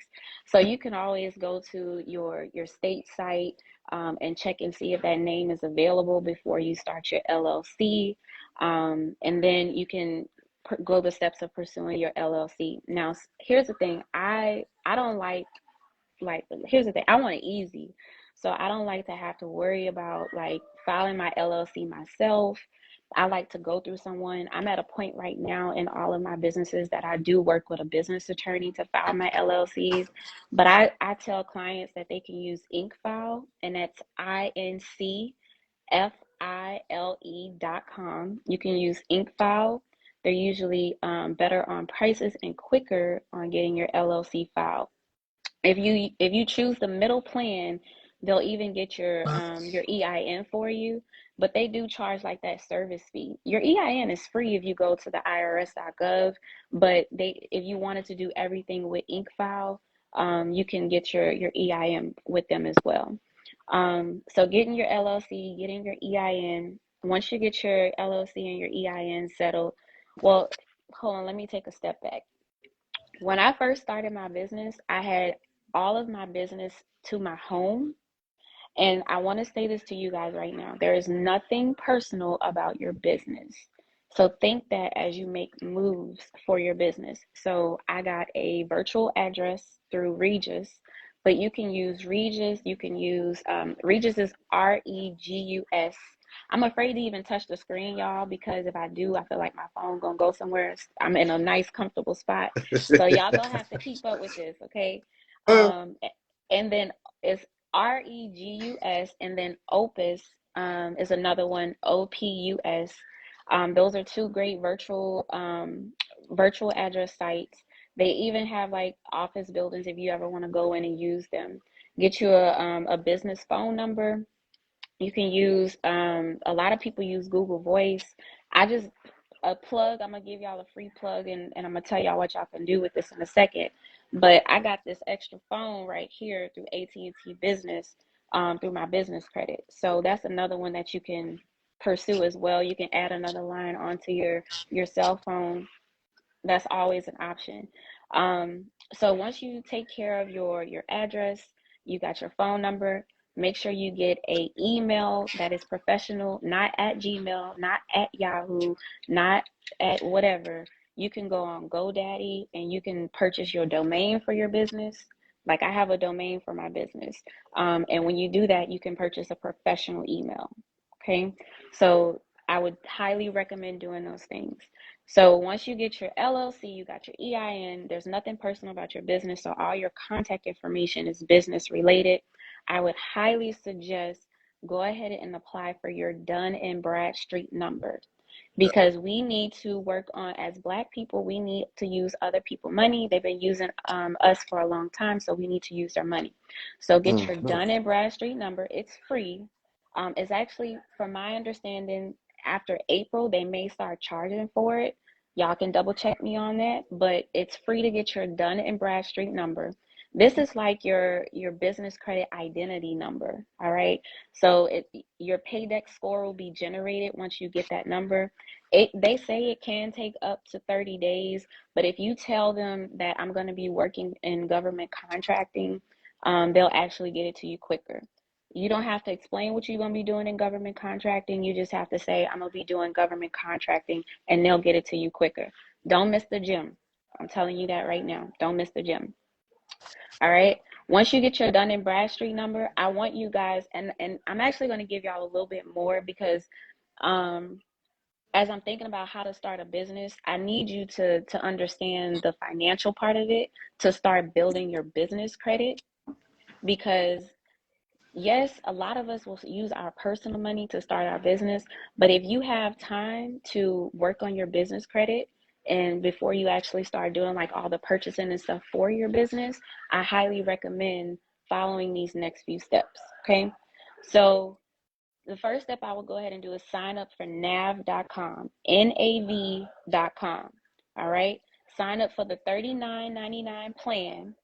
[SPEAKER 3] So you can always go to your state site, and check and see if that name is available before you start your LLC. And then you can go the steps of pursuing your LLC. Now, here's the thing. I don't like here's the thing. I want it easy. So I don't like to have to worry about like filing my LLC myself. I like to go through someone. I'm at a point right now in all of my businesses that I do work with a business attorney to file my LLCs. But I tell clients that they can use InkFile, and that's INCFILE.com. You can use InkFile. They're usually better on prices and quicker on getting your LLC filed. If you choose the middle plan, they'll even get your EIN for you, but they do charge like that service fee. Your EIN is free if you go to the irs.gov, but if you wanted to do everything with InkFile, you can get your EIN with them as well. So getting your LLC, getting your EIN. Once you get your LLC and your EIN settled, well, hold on, let me take a step back. When I first started my business, I had all of my business to my home. And I want to say this to you guys right now. There is nothing personal about your business. So think that as you make moves for your business. So I got a virtual address through Regis, but you can use Regis. You can use Regis is Regus. I'm afraid to even touch the screen, y'all, because if I do, I feel like my phone gonna go somewhere. I'm in a nice, comfortable spot. So y'all gonna have to keep up with this, okay? And then it's Regus, and then Opus is another one, Opus. Those are two great virtual address sites. They even have like office buildings if you ever want to go in and use them. Get you a business phone number. You can use a lot of people use Google Voice. I just a plug. I'm gonna give y'all a free plug, and I'm gonna tell y'all what y'all can do with this in a second. But I got this extra phone right here through AT&T Business, through my business credit. So that's another one that you can pursue as well. You can add another line onto your cell phone. That's always an option. So once you take care of your address, you got your phone number. Make sure you get a email that is professional, not at Gmail, not at Yahoo, not at whatever. You can go on GoDaddy and you can purchase your domain for your business. Like I have a domain for my business. And when you do that, you can purchase a professional email. Okay. So I would highly recommend doing those things. So once you get your LLC, you got your EIN, there's nothing personal about your business, so all your contact information is business related. I would highly suggest go ahead and apply for your Dun and Bradstreet number,
[SPEAKER 1] Yeah.
[SPEAKER 3] because we need to work on, as Black people, we need to use other people's money. They've been using us for a long time, so we need to use their money. So get your
[SPEAKER 2] Mhm.
[SPEAKER 3] Dun and Bradstreet number. It's free. It's actually, from my understanding, after April, they may start charging for it. Y'all can double check me on that, but it's free to get your Dun and Bradstreet number. This is like your business credit identity number, all right? So your Paydex score will be generated once you get that number. They say it can take up to 30 days, but if you tell them that I'm going to be working in government contracting, they'll actually get it to you quicker. You don't have to explain what you're going to be doing in government contracting. You just have to say, I'm going to be doing government contracting, and they'll get it to you quicker. Don't miss the gym. I'm telling you that right now. Don't miss the gym. All right. Once you get your Dun and Bradstreet number, I want you guys, and I'm actually going to give y'all a little bit more, because um, as I'm thinking about how to start a business, I need you to understand the financial part of it, to start building your business credit. Because yes, a lot of us will use our personal money to start our business, but if you have time to work on your business credit, and before you actually start doing like all the purchasing and stuff for your business, I highly recommend following these next few steps. Okay. So the first step I will go ahead and do is sign up for nav.com, NAV.com. All right. Sign up for the $39.99 plan.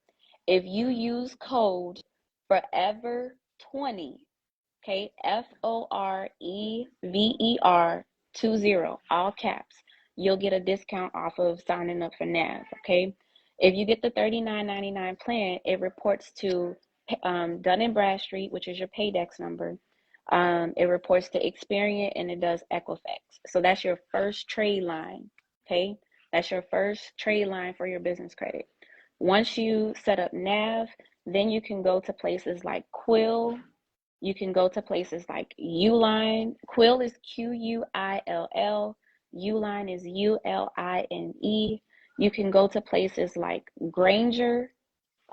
[SPEAKER 3] If you use code forever20, okay, FOREVER 20, all caps, you'll get a discount off of signing up for NAV. Okay. If you get the $39.99 plan, it reports to Dun and Bradstreet, which is your Paydex number. It reports to Experian, and it does Equifax. So that's your first trade line. Okay. That's your first trade line for your business credit. Once you set up NAV, then you can go to places like Quill. You can go to places like Uline. Quill is QUILL. Uline is ULINE. You can go to places like Granger.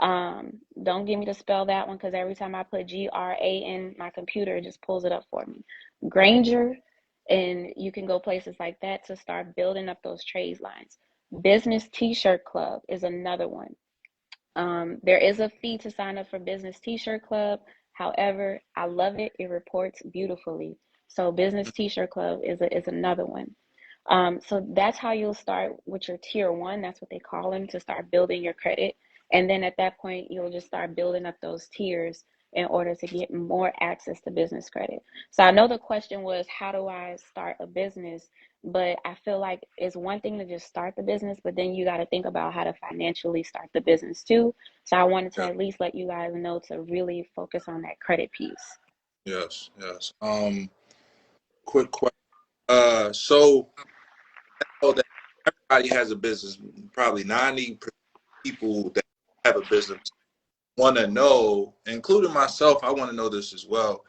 [SPEAKER 3] Don't get me to spell that one, because every time I put GRA in my computer, it just pulls it up for me. Granger. And you can go places like that to start building up those trade lines. Business T-shirt Club is another one. There is a fee to sign up for Business T-shirt Club. However, I love it. It reports beautifully. So Business T-shirt Club is another one. So that's how you'll start with your tier one. That's what they call them, to start building your credit. And then at that point, you'll just start building up those tiers in order to get more access to business credit. So I know the question was, how do I start a business? But I feel like it's one thing to just start the business, but then you got to think about how to financially start the business too. So I wanted to
[SPEAKER 1] Yeah.
[SPEAKER 3] at least let you guys know to really focus on that credit piece.
[SPEAKER 1] Yes. Yes. Quick question. So know that everybody has a business. Probably 90% people that have a business want to know, including myself. I want to know this as well.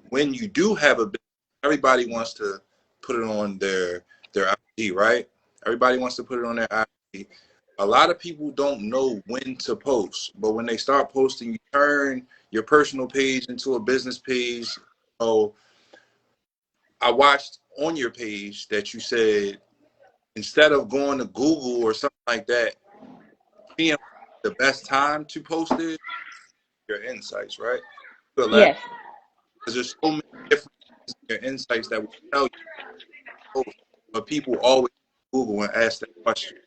[SPEAKER 1] When you do have a business, everybody wants to put it on their IG, right? Everybody wants to put it on their IG. A lot of people don't know when to post, but when they start posting, you turn your personal page into a business page. So I watched on your page that you said, instead of going to Google or something like that, PM the best time to post it, your insights, right? But like,
[SPEAKER 3] Yes.
[SPEAKER 1] because there's so many different your insights that will tell you to post, but people always Google and ask that question.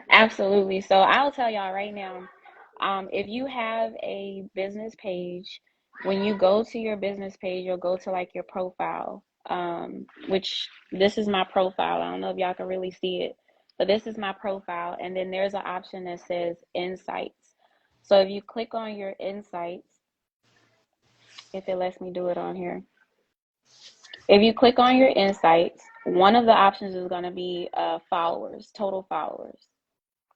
[SPEAKER 3] Absolutely. So I'll tell y'all right now, if you have a business page, when you go to your business page, you'll go to like your profile, which this is my profile. I don't know if y'all can really see it, but this is my profile. And then there's an option that says insights. So if you click on your insights, if it lets me do it on here, if you click on your insights, one of the options is going to be followers, total followers.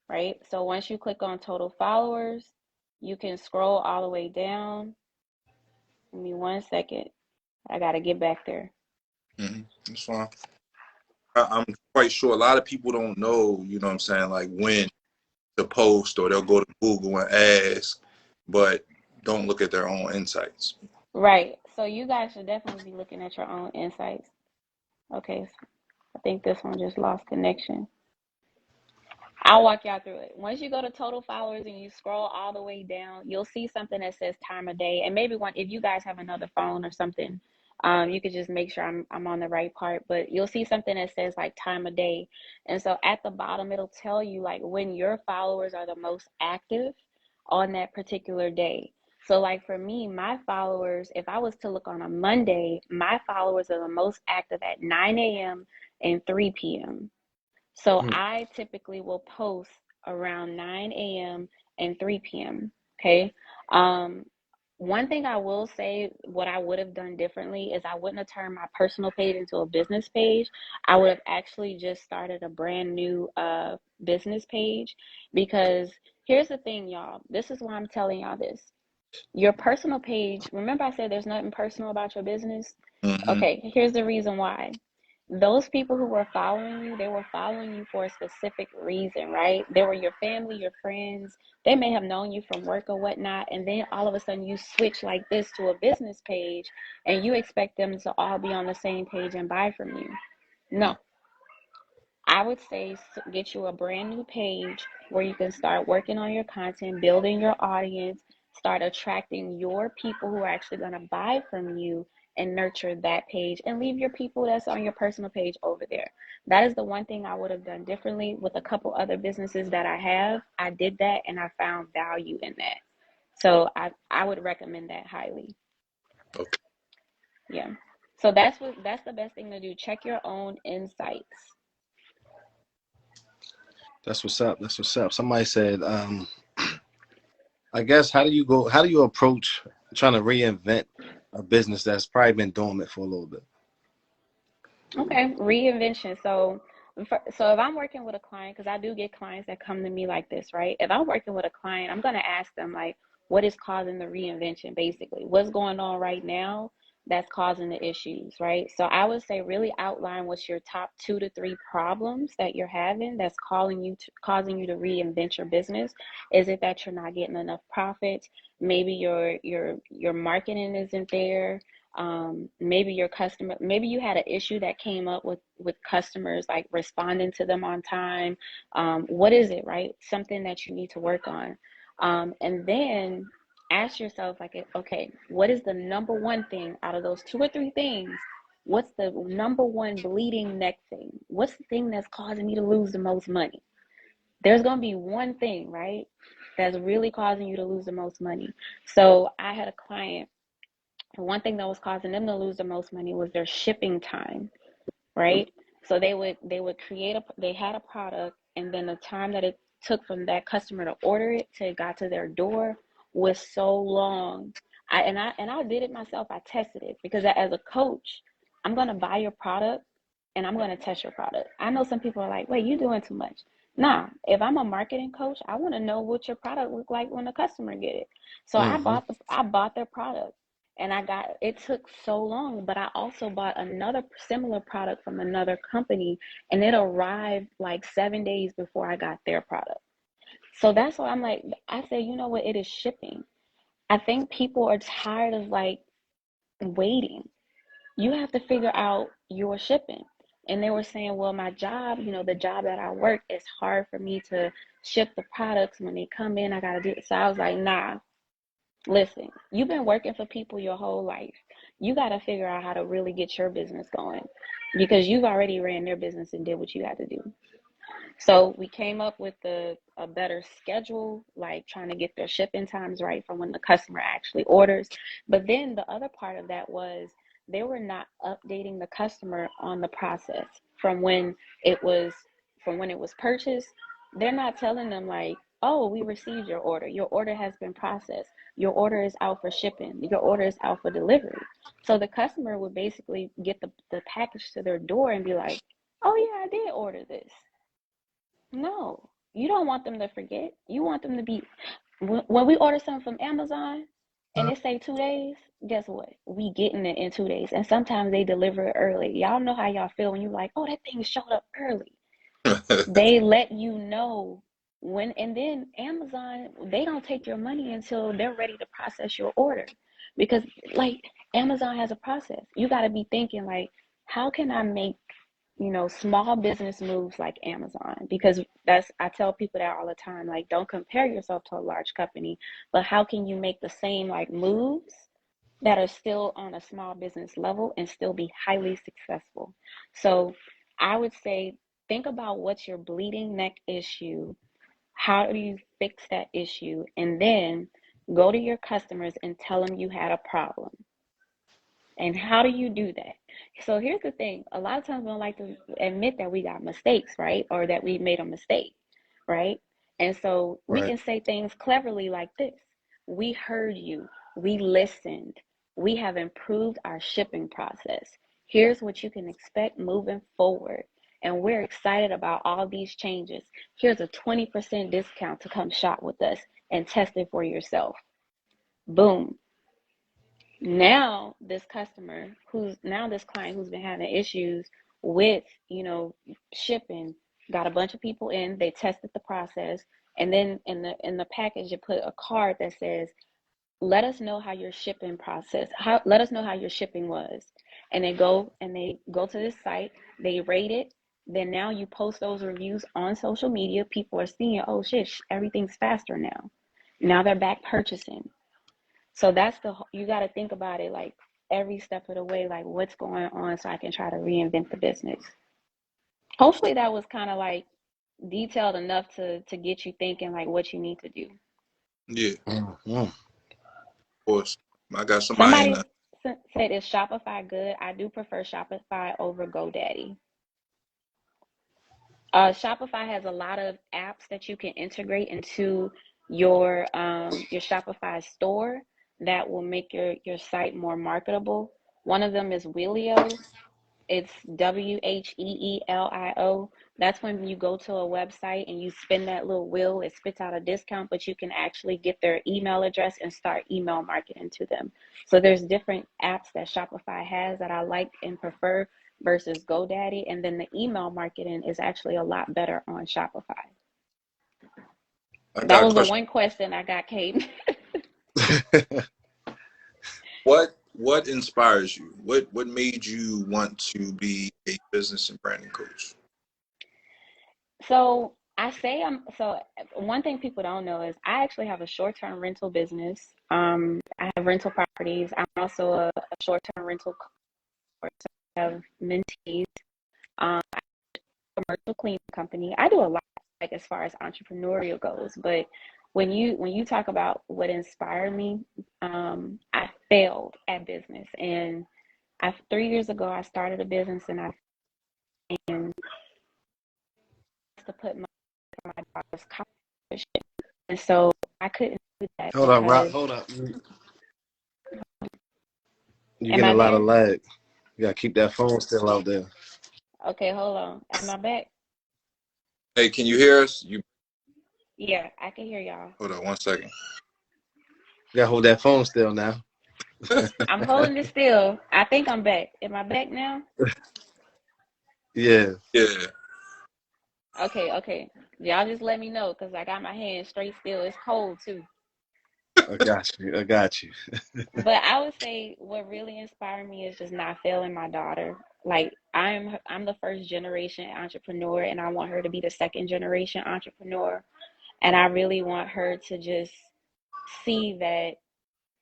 [SPEAKER 3] Right? So once you click on total followers, you can scroll all the way down. Give me 1 second. I got to get back there.
[SPEAKER 1] That's fine. I'm quite sure a lot of people don't know, you know what I'm saying, like when to post, or they'll go to Google and ask, but don't look at their own insights.
[SPEAKER 3] Right. So you guys should definitely be looking at your own insights. Okay. So I think this one just lost connection. I'll walk y'all through it. Once you go to total followers and you scroll all the way down, you'll see something that says time of day. And maybe one, if you guys have another phone or something, you could just make sure I'm on the right part. But you'll see something that says like time of day. And so at the bottom, it'll tell you like when your followers are the most active on that particular day. So like for me, my followers, if I was to look on a Monday, my followers are the most active at 9 a.m. and 3 p.m. So
[SPEAKER 2] Mm.
[SPEAKER 3] I typically will post around 9 a.m. and 3 p.m. Okay. Um, One thing I will say, what I would have done differently is I wouldn't have turned my personal page into a business page. I would have actually just started a brand new business page, because here's the thing, y'all. This is why I'm telling y'all this. Your personal page, remember I said there's nothing personal about your business?
[SPEAKER 1] Mm-hmm.
[SPEAKER 3] Okay, here's the reason why. Those people who were following you, they were following you for a specific reason, right? They were your family, your friends. They may have known you from work or whatnot, and then all of a sudden you switch like this to a business page, and you expect them to all be on the same page and buy from you. No, I would say get you a brand new page where you can start working on your content, building your audience, start attracting your people who are actually going to buy from you, and nurture that page, and leave your people that's on your personal page over there. That is the one thing I would have done differently with a couple other businesses that I have. I did that and I found value in that. So I would recommend that highly.
[SPEAKER 1] Okay.
[SPEAKER 3] Yeah. So that's the best thing to do. Check your own insights.
[SPEAKER 2] That's what's up. That's what's up. Somebody said, I guess, how do you approach trying to reinvent a business that's probably been dormant for a little bit?
[SPEAKER 3] Okay, reinvention. So if I'm working with a client, because I do get clients that come to me like this, right? If I'm working with a client, I'm gonna ask them like, what is causing the reinvention, basically? What's going on right now that's causing the issues, right? So I would say really outline what's your top 2 to 3 problems that you're having that's causing you to reinvent your business. Is it that you're not getting enough profits? Maybe your marketing isn't there. Maybe your customer, maybe you had an issue that came up with customers, like responding to them on time. What is it, right? Something that you need to work on. And then ask yourself, like, okay, what is the number one thing out of those 2 or 3 things? What's the number one bleeding neck thing? What's the thing that's causing me to lose the most money? There's going to be one thing, right, that's really causing you to lose the most money. So I had a client, one thing that was causing them to lose the most money was their shipping time, right? So they would they had a product, and then the time that it took from that customer to order it to it got to their door was so long. I did it myself. I tested it, because as a coach, I'm gonna buy your product and I'm gonna test your product. I know some people are like, wait, you're doing too much. Nah, if I'm a marketing coach, I want to know what your product look like when the customer get it. So
[SPEAKER 2] Mm-hmm.
[SPEAKER 3] I bought their product, and it took so long, but I also bought another similar product from another company, and it arrived like 7 days before I got their product. So that's why I'm like, I say, you know what, it is shipping. I think people are tired of like waiting. You have to figure out your shipping. And they were saying, well, my job, the job that I work, is hard for me to ship the products when they come in. I got to do it. So I was like, nah, listen, you've been working for people your whole life. You got to figure out how to really get your business going, because you've already ran their business and did what you had to do. So we came up with a better schedule, like trying to get their shipping times right from when the customer actually orders. But then the other part of that was they were not updating the customer on the process from when it was purchased. They're not telling them like, oh, we received your order. Your order has been processed. Your order is out for shipping. Your order is out for delivery. So the customer would basically get the package to their door and be like, oh yeah, I did order this. No, you don't want them to forget. You want them to be, when we order something from Amazon and it say 2 days, guess what? We getting it in 2 days. And sometimes they deliver it early. Y'all know how y'all feel when you like, oh, that thing showed up early. They let you know when, and then Amazon, they don't take your money until they're ready to process your order. Because like Amazon has a process. You got to be thinking like, how can I make, small business moves like Amazon? Because I tell people that all the time, like, don't compare yourself to a large company, but how can you make the same like moves that are still on a small business level and still be highly successful? So I would say, think about what's your bleeding neck issue. How do you fix that issue? And then go to your customers and tell them you had a problem. And how do you do that? So here's the thing. A lot of times we don't like to admit that we got mistakes, right? Or that we made a mistake, right? And so we
[SPEAKER 2] Right.
[SPEAKER 3] can say things cleverly like this. We heard you. We listened. We have improved our shipping process. Here's what you can expect moving forward. And we're excited about all these changes. Here's a 20% discount to come shop with us and test it for yourself. Boom. Now this client who's been having issues with, shipping, got a bunch of people in, they tested the process, and then in the package you put a card that says, let us know how your shipping let us know how your shipping was. And they go to this site, they rate it. Then now you post those reviews on social media. People are seeing, oh shit, everything's faster now. Now they're back purchasing. So you got to think about it like every step of the way, like what's going on so I can try to reinvent the business. Hopefully that was kind of like detailed enough to get you thinking like what you need to do.
[SPEAKER 1] Yeah,
[SPEAKER 2] Mm-hmm.
[SPEAKER 1] of course. I got somebody in
[SPEAKER 3] Somebody
[SPEAKER 1] the
[SPEAKER 3] said, is Shopify good? I do prefer Shopify over GoDaddy. Shopify has a lot of apps that you can integrate into your Shopify store that will make your site more marketable. One of them is Wheelio. It's WHEELIO. That's when you go to a website and you spin that little wheel, it spits out a discount, but you can actually get their email address and start email marketing to them. So there's different apps that Shopify has that I like and prefer versus GoDaddy. And then the email marketing is actually a lot better on Shopify.
[SPEAKER 1] I
[SPEAKER 3] That
[SPEAKER 1] got a
[SPEAKER 3] was the
[SPEAKER 1] question.
[SPEAKER 3] one question I got, Kate.
[SPEAKER 1] What inspires you? What made you want to be a business and branding coach?
[SPEAKER 3] So one thing people don't know is I actually have a short-term rental business. I have rental properties. I'm also a short-term rental coach. I have mentees. I have a commercial cleaning company. I do a lot, like as far as entrepreneurial goes. But when you talk about what inspired me, I failed at business, and 3 years ago I started a business, and I and to put my daughter's college. And so I couldn't do that
[SPEAKER 2] Hold up, Rock.
[SPEAKER 3] because,
[SPEAKER 2] Hold up. You're
[SPEAKER 3] am
[SPEAKER 2] getting a
[SPEAKER 3] I
[SPEAKER 2] lot of
[SPEAKER 3] there?
[SPEAKER 2] lag. You gotta keep that phone still out there.
[SPEAKER 3] Okay, hold on. Am I back?
[SPEAKER 1] Hey, can you hear us? You
[SPEAKER 3] Yeah, I can hear y'all.
[SPEAKER 1] hold on 1 second.
[SPEAKER 2] You gotta hold that phone still now.
[SPEAKER 3] I'm holding it still. I think I'm back. Am I back now?
[SPEAKER 2] Yeah,
[SPEAKER 1] Yeah.
[SPEAKER 3] Okay. Y'all just let me know because I got my hand straight still. It's cold too.
[SPEAKER 2] I got you. I got you.
[SPEAKER 3] But I would say what really inspired me is just not failing my daughter. Like I'm the first generation entrepreneur, and I want her to be the second generation entrepreneur. And I really want her to just see that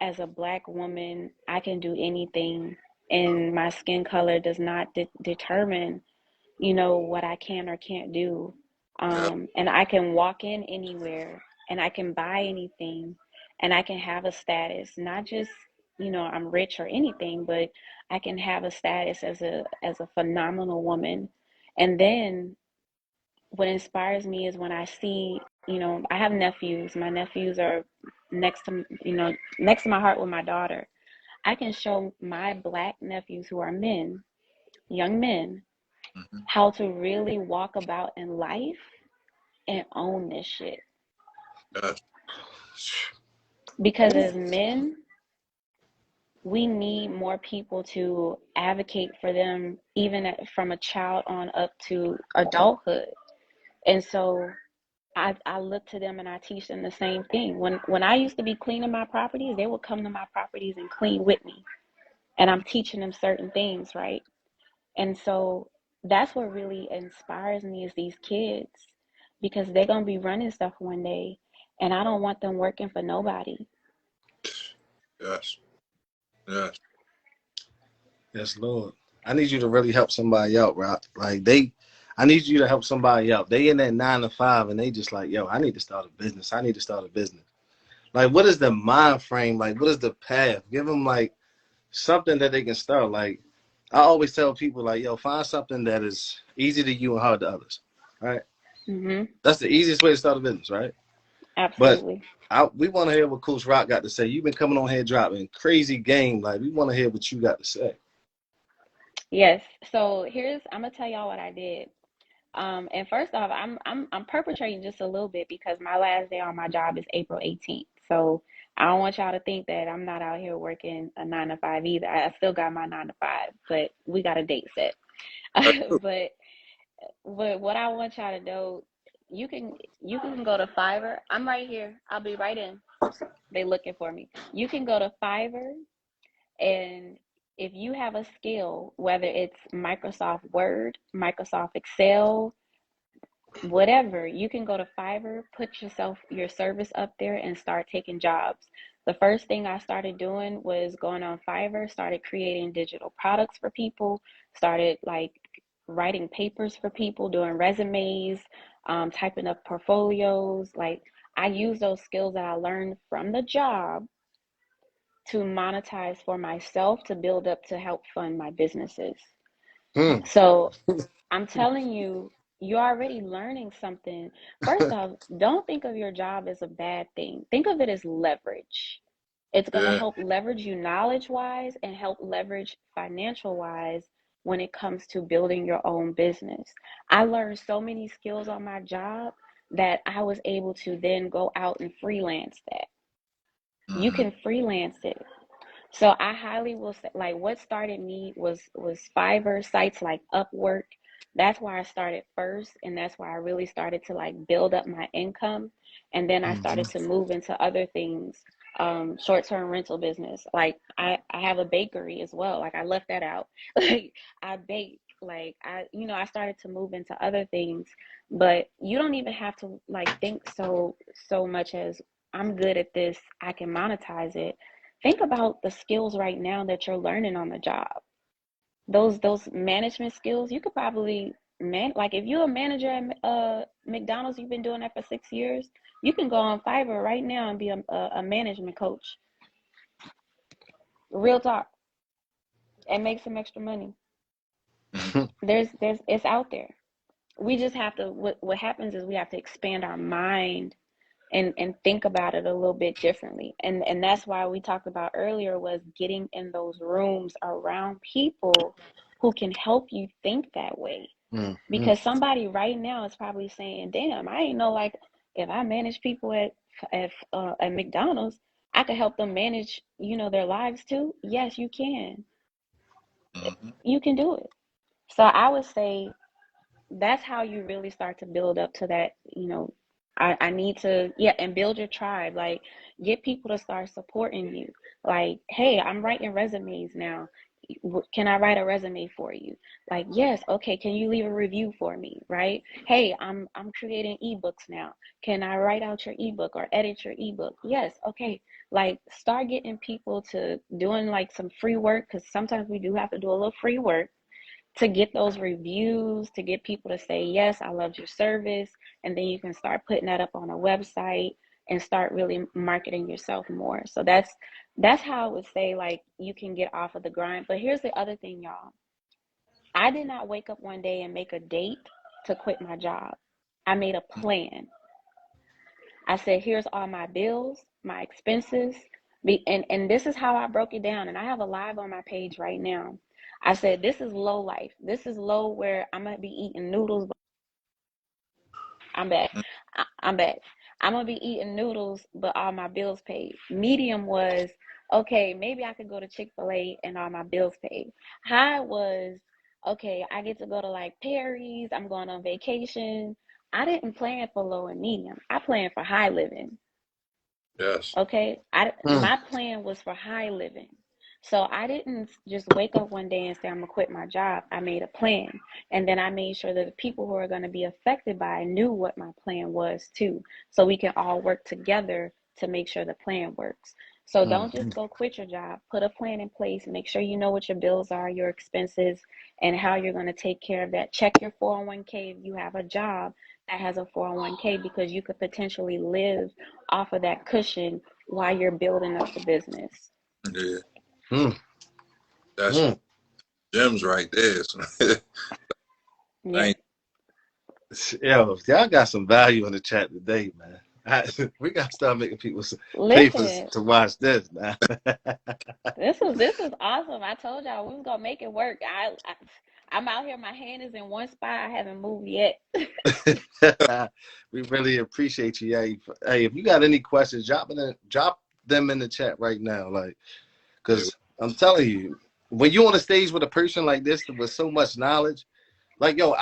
[SPEAKER 3] as a Black woman, I can do anything, and my skin color does not determine, what I can or can't do.
[SPEAKER 1] Yeah.
[SPEAKER 3] And I can walk in anywhere, and I can buy anything, and I can have a status, not just, I'm rich or anything, but I can have a status as a phenomenal woman. And then what inspires me is when I see, I have nephews. My nephews are next to my heart with my daughter. I can show my Black nephews who are men, young men,
[SPEAKER 1] Mm-hmm.
[SPEAKER 3] how to really walk about in life and own this shit.
[SPEAKER 1] Gotcha.
[SPEAKER 3] Because as men, we need more people to advocate for them, even from a child on up to adulthood. And so I look to them and I teach them the same thing. When I used to be cleaning my properties, they would come to my properties and clean with me. And I'm teaching them certain things, right? And so that's what really inspires me is these kids, because they're gonna be running stuff one day, and I don't want them working for nobody.
[SPEAKER 1] Yes. Yes.
[SPEAKER 2] Yes, Lord. I need you to really help somebody out, Rock. Like I need you to help somebody out. They in that 9 to 5 and they just like, yo, I need to start a business. I need to start a business. Like, what is the mind frame? Like, what is the path? Give them like something that they can start. Like, I always tell people, like, yo, find something that is easy to you and hard to others. Right?
[SPEAKER 3] Mm-hmm.
[SPEAKER 2] That's the easiest way to start a business, right? But
[SPEAKER 3] Absolutely.
[SPEAKER 2] we want to hear what Coach Rock got to say. You've been coming on here dropping crazy game. Like, we want to hear what you got to say.
[SPEAKER 3] Yes. So I'm gonna tell y'all what I did. And first off, I'm perpetrating just a little bit because my last day on my job is April 18th. So I don't want y'all to think that I'm not out here working a 9 to 5 either. I still got my 9 to 5, but we got a date set.
[SPEAKER 1] That's true.
[SPEAKER 3] but but what I want y'all to know, you can go to Fiverr. I'm right here. I'll be right in. They looking for me. You can go to Fiverr, and if you have a skill, whether it's Microsoft Word, Microsoft Excel, whatever, you can go to Fiverr, put your service up there and start taking jobs. The first thing I started doing was going on Fiverr, started creating digital products for people, started like writing papers for people, doing resumes, typing up portfolios. Like, I use those skills that I learned from the job to monetize for myself to build up to help fund my businesses.
[SPEAKER 2] Hmm.
[SPEAKER 3] So I'm telling you, you're already learning something. First off, don't think of your job as a bad thing. Think of it as leverage. It's going to
[SPEAKER 1] Yeah.
[SPEAKER 3] help leverage you knowledge wise and help leverage financial wise when it comes to building your own business. I learned so many skills on my job that I was able to then go out and freelance that. You
[SPEAKER 1] Mm-hmm.
[SPEAKER 3] can freelance it. So I highly will say, like, what started me was Fiverr sites like Upwork. That's why I started first, and that's why I really started to like build up my income, and then I
[SPEAKER 2] Mm-hmm.
[SPEAKER 3] started to move into other things, short-term rental business. Like I have a bakery as well. Like I left that out. Like I bake. Like I started to move into other things, but you don't even have to like think so much as I'm good at this. I can monetize it. Think about the skills right now that you're learning on the job. Those management skills, you could probably like if you're a manager at McDonald's, you've been doing that for 6 years, you can go on Fiverr right now and be a management coach. Real talk, and make some extra money. There's it's out there. We just have to what happens is we have to expand our mind and think about it a little bit differently. And that's why we talked about earlier was getting in those rooms around people who can help you think that way.
[SPEAKER 2] Mm-hmm.
[SPEAKER 3] Because somebody right now is probably saying, "Damn, I ain't know like if I manage people at McDonald's, I could help them manage, their lives too." Yes, you can.
[SPEAKER 1] Mm-hmm.
[SPEAKER 3] You can do it. So I would say that's how you really start to build up to that. I need to, yeah, and build your tribe. Like, get people to start supporting you. Like, hey, I'm writing resumes now. Can I write a resume for you? Like, yes, okay, can you leave a review for me? Right? Hey, I'm creating ebooks now. Can I write out your ebook or edit your ebook? Yes, okay. Like, start getting people to doing like some free work, because sometimes we do have to do a little free work to get those reviews, to get people to say, yes, I loved your service. And then you can start putting that up on a website and start really marketing yourself more. So that's how I would say like you can get off of the grind. But here's the other thing, y'all. I did not wake up one day and make a date to quit my job. I made a plan. I said, here's all my bills, my expenses. And this is how I broke it down. And I have a live on my page right now. I said, this is low life. This is low where I'm going to be eating noodles. I'm back. I'm back. I'm going to be eating noodles, but all my bills paid. Medium was okay, maybe I could go to Chick-fil-A and all my bills paid. High was, okay, I get to go to like Perry's, I'm going on vacation. I didn't plan for low and medium. I planned for high living.
[SPEAKER 1] Yes.
[SPEAKER 3] Okay,
[SPEAKER 2] Mm,
[SPEAKER 3] my plan was for high living. So I didn't just wake up one day and say I'm gonna quit my job. I made a plan, and then I made sure that the people who are going to be affected by it knew what my plan was too, so we can all work together to make sure the plan works. So don't just
[SPEAKER 2] mm,
[SPEAKER 3] go quit your job. Put a plan in place. Make sure you know what your bills are, your expenses, and how you're going to take care of that. Check your 401k if you have a job that has a 401k, because you could potentially live off of that cushion while you're building up the business.
[SPEAKER 1] Yeah.
[SPEAKER 2] mm,
[SPEAKER 1] That's
[SPEAKER 2] mm.
[SPEAKER 1] gems right there. So,
[SPEAKER 3] Yeah.
[SPEAKER 1] thank
[SPEAKER 2] Yo, y'all got some value in the chat today, man. We got to start making people pay for
[SPEAKER 3] Listen,
[SPEAKER 2] to watch this, man.
[SPEAKER 3] this was awesome. I told y'all we was gonna make it work. I'm out here. My hand is in one spot. I haven't moved yet.
[SPEAKER 2] We really appreciate you. Hey, if you got any questions, drop them in the chat right now. Like,
[SPEAKER 1] you.
[SPEAKER 2] because I'm telling you, when you're on a stage with a person like this with so much knowledge, like yo,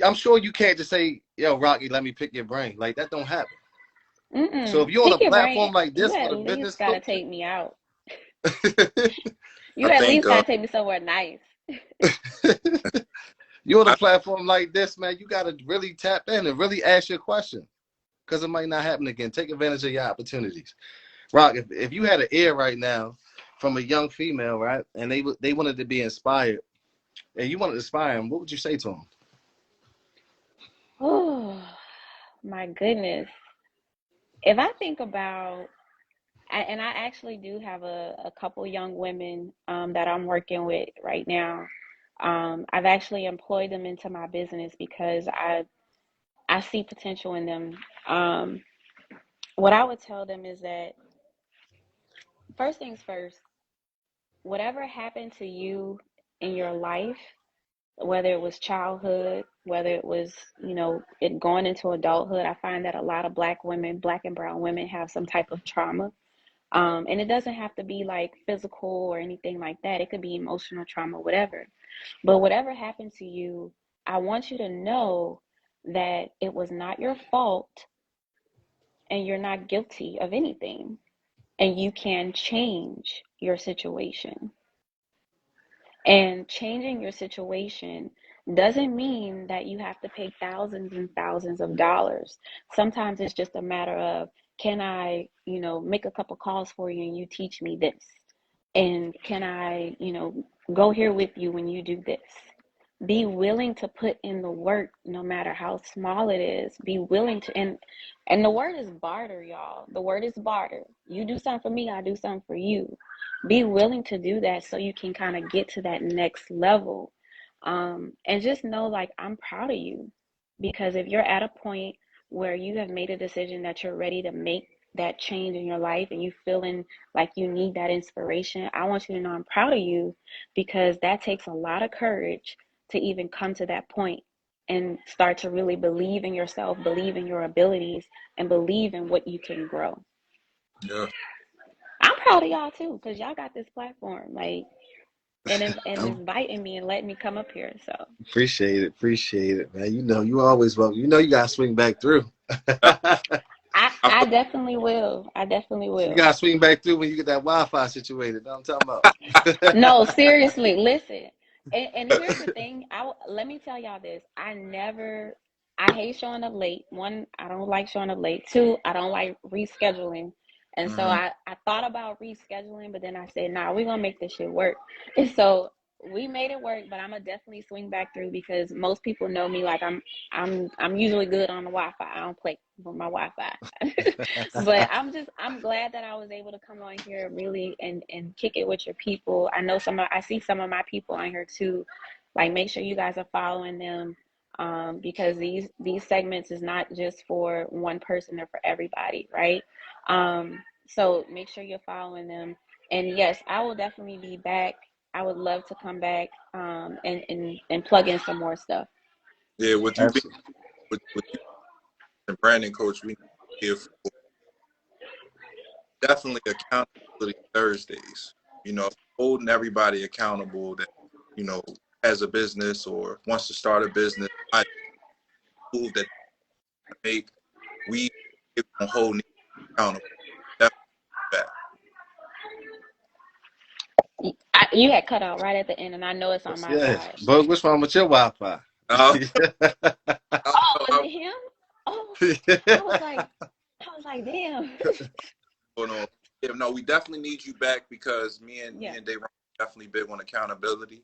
[SPEAKER 2] I'm sure you can't just say, yo, Rocky, let me pick your brain. Like that don't happen. So if you're on a
[SPEAKER 3] Pick your brain.
[SPEAKER 2] platform like
[SPEAKER 3] You
[SPEAKER 2] this with
[SPEAKER 3] at
[SPEAKER 2] a
[SPEAKER 3] least
[SPEAKER 2] business
[SPEAKER 3] gotta
[SPEAKER 2] coach,
[SPEAKER 3] take me out.
[SPEAKER 1] I
[SPEAKER 3] You at
[SPEAKER 1] think
[SPEAKER 3] least gotta take me somewhere nice.
[SPEAKER 2] you're on a
[SPEAKER 1] I,
[SPEAKER 2] platform like this, man, you got to really tap in and really ask your question because it might not happen again. Take advantage of your opportunities. Rock, if you had an ear right now from a young female, right, and they wanted to be inspired, and you wanted to inspire them, what would you say to them?
[SPEAKER 3] Oh my goodness. If I think about, and I actually do have a couple young women that I'm working with right now. I've actually employed them into my business because I see potential in them. Um, what I would tell them is that, first things first, whatever happened to you in your life, whether it was childhood, whether it was, it going into adulthood, I find that a lot of black women, black and brown women, have some type of trauma. And it doesn't have to be like physical or anything like that. It could be emotional trauma, whatever. But whatever happened to you, I want you to know that it was not your fault and you're not guilty of anything. And you can change your situation. And changing your situation doesn't mean that you have to pay thousands and thousands of dollars. Sometimes it's just a matter of, can I, make a couple calls for you and you teach me this? And can I, go here with you when you do this? Be willing to put in the work no matter how small it is. Be willing to, and the word is barter, y'all. The word is barter. You do something for me, I do something for you. Be willing to do that so you can kind of get to that next level. And just know, like, I'm proud of you, because if you're at a point where you have made a decision that you're ready to make that change in your life and you feeling like you need that inspiration, I want you to know I'm proud of you, because that takes a lot of courage to even come to that point and start to really believe in yourself, believe in your abilities, and believe in what you can grow.
[SPEAKER 1] yeah.
[SPEAKER 3] I'm proud of y'all too, because y'all got this platform, like, and
[SPEAKER 2] I'm
[SPEAKER 3] inviting me and letting me come up here. So
[SPEAKER 2] appreciate it, man. You know, you always welcome. You know, you gotta swing back through.
[SPEAKER 3] I
[SPEAKER 1] I
[SPEAKER 3] I definitely will. I definitely
[SPEAKER 2] You
[SPEAKER 3] will.
[SPEAKER 2] gotta swing back through when you get that Wi-Fi situated. Know what I'm talking
[SPEAKER 3] No,
[SPEAKER 2] about?
[SPEAKER 3] seriously, listen. And here's the thing. Let me tell y'all this. I hate showing up late. One, I don't like showing up late. Two, I don't like rescheduling. And so
[SPEAKER 1] mhm.
[SPEAKER 3] I thought about rescheduling, but then I said, nah, we're gonna make this shit work. And so we made it work, but I'm gonna definitely swing back through, because most people know me, like, I'm usually good on the Wi-Fi. I don't play with my Wi-Fi. But I'm glad that I was able to come on here really and kick it with your people. I see some of my people on here too. Like, make sure you guys are following them, because these segments is not just for one person, they're for everybody, right? So make sure you're following them. And yes, I will definitely be back. I would love to come back, and plug in some more stuff.
[SPEAKER 1] Yeah, with you being
[SPEAKER 2] Absolutely.
[SPEAKER 1] with you and branding coach, we here. definitely accountability Thursdays. You know, holding everybody accountable that, you know, has a business or wants to start a business, I move that they make, we gonna hold each accountable. Definitely that.
[SPEAKER 3] You had cut out right at the end, and I know it's on my
[SPEAKER 2] Yeah.
[SPEAKER 3] side.
[SPEAKER 2] Bug, what's wrong with your Wi-Fi?
[SPEAKER 1] Uh, I,
[SPEAKER 3] Oh, was
[SPEAKER 1] I,
[SPEAKER 3] it him? Oh, I
[SPEAKER 2] Yeah.
[SPEAKER 3] was like, I was like, damn.
[SPEAKER 1] going on. Yeah, no, we definitely need you back because me
[SPEAKER 3] Yeah,
[SPEAKER 1] and Dayron definitely big on accountability.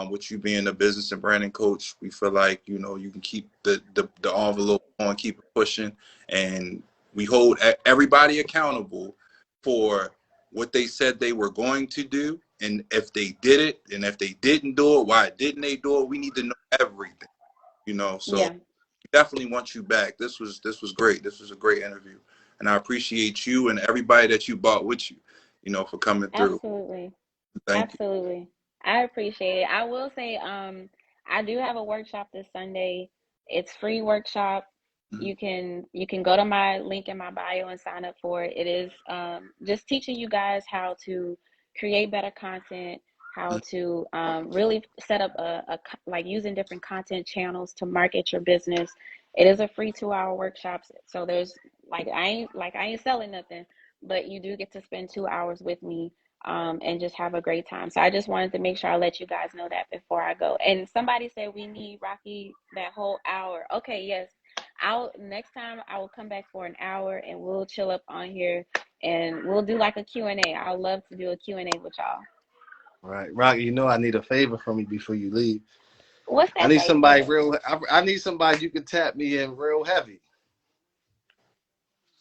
[SPEAKER 1] With you being a business and branding coach, we feel like, you know, you can keep the envelope on, keep it pushing, and we hold everybody accountable for what they said they were going to do, and if they did it, and if they didn't do it, why didn't they do it? We need to know everything, you know. So
[SPEAKER 3] yeah,
[SPEAKER 1] definitely want you back. This was great. This was a great interview, and I appreciate you and everybody that you brought with you, you know, for coming through.
[SPEAKER 3] absolutely.
[SPEAKER 1] Thank you.
[SPEAKER 3] Absolutely. I appreciate it. I will say, I do have a workshop this Sunday. It's free workshop.
[SPEAKER 1] Mhm.
[SPEAKER 3] You can go to my link in my bio and sign up for it. It is just teaching you guys how to create better content, how to really set up like using different content channels to market your business. It is a free 2-hour workshop. So there's I ain't selling nothing, but you do get to spend 2 hours with me and just have a great time. So I just wanted to make sure I let you guys know that before I go. And somebody said we need Rocky that whole hour. Okay, yes. I'll next time I will come back for an hour and we'll chill up on here and we'll do like a Q&A. I'd love to do a Q&A with y'all.
[SPEAKER 2] Right, Rocky. You know I need a favor from you before you leave.
[SPEAKER 3] What's
[SPEAKER 2] I
[SPEAKER 3] that
[SPEAKER 2] need somebody
[SPEAKER 3] favor?
[SPEAKER 2] real. I need somebody you can tap me in real heavy.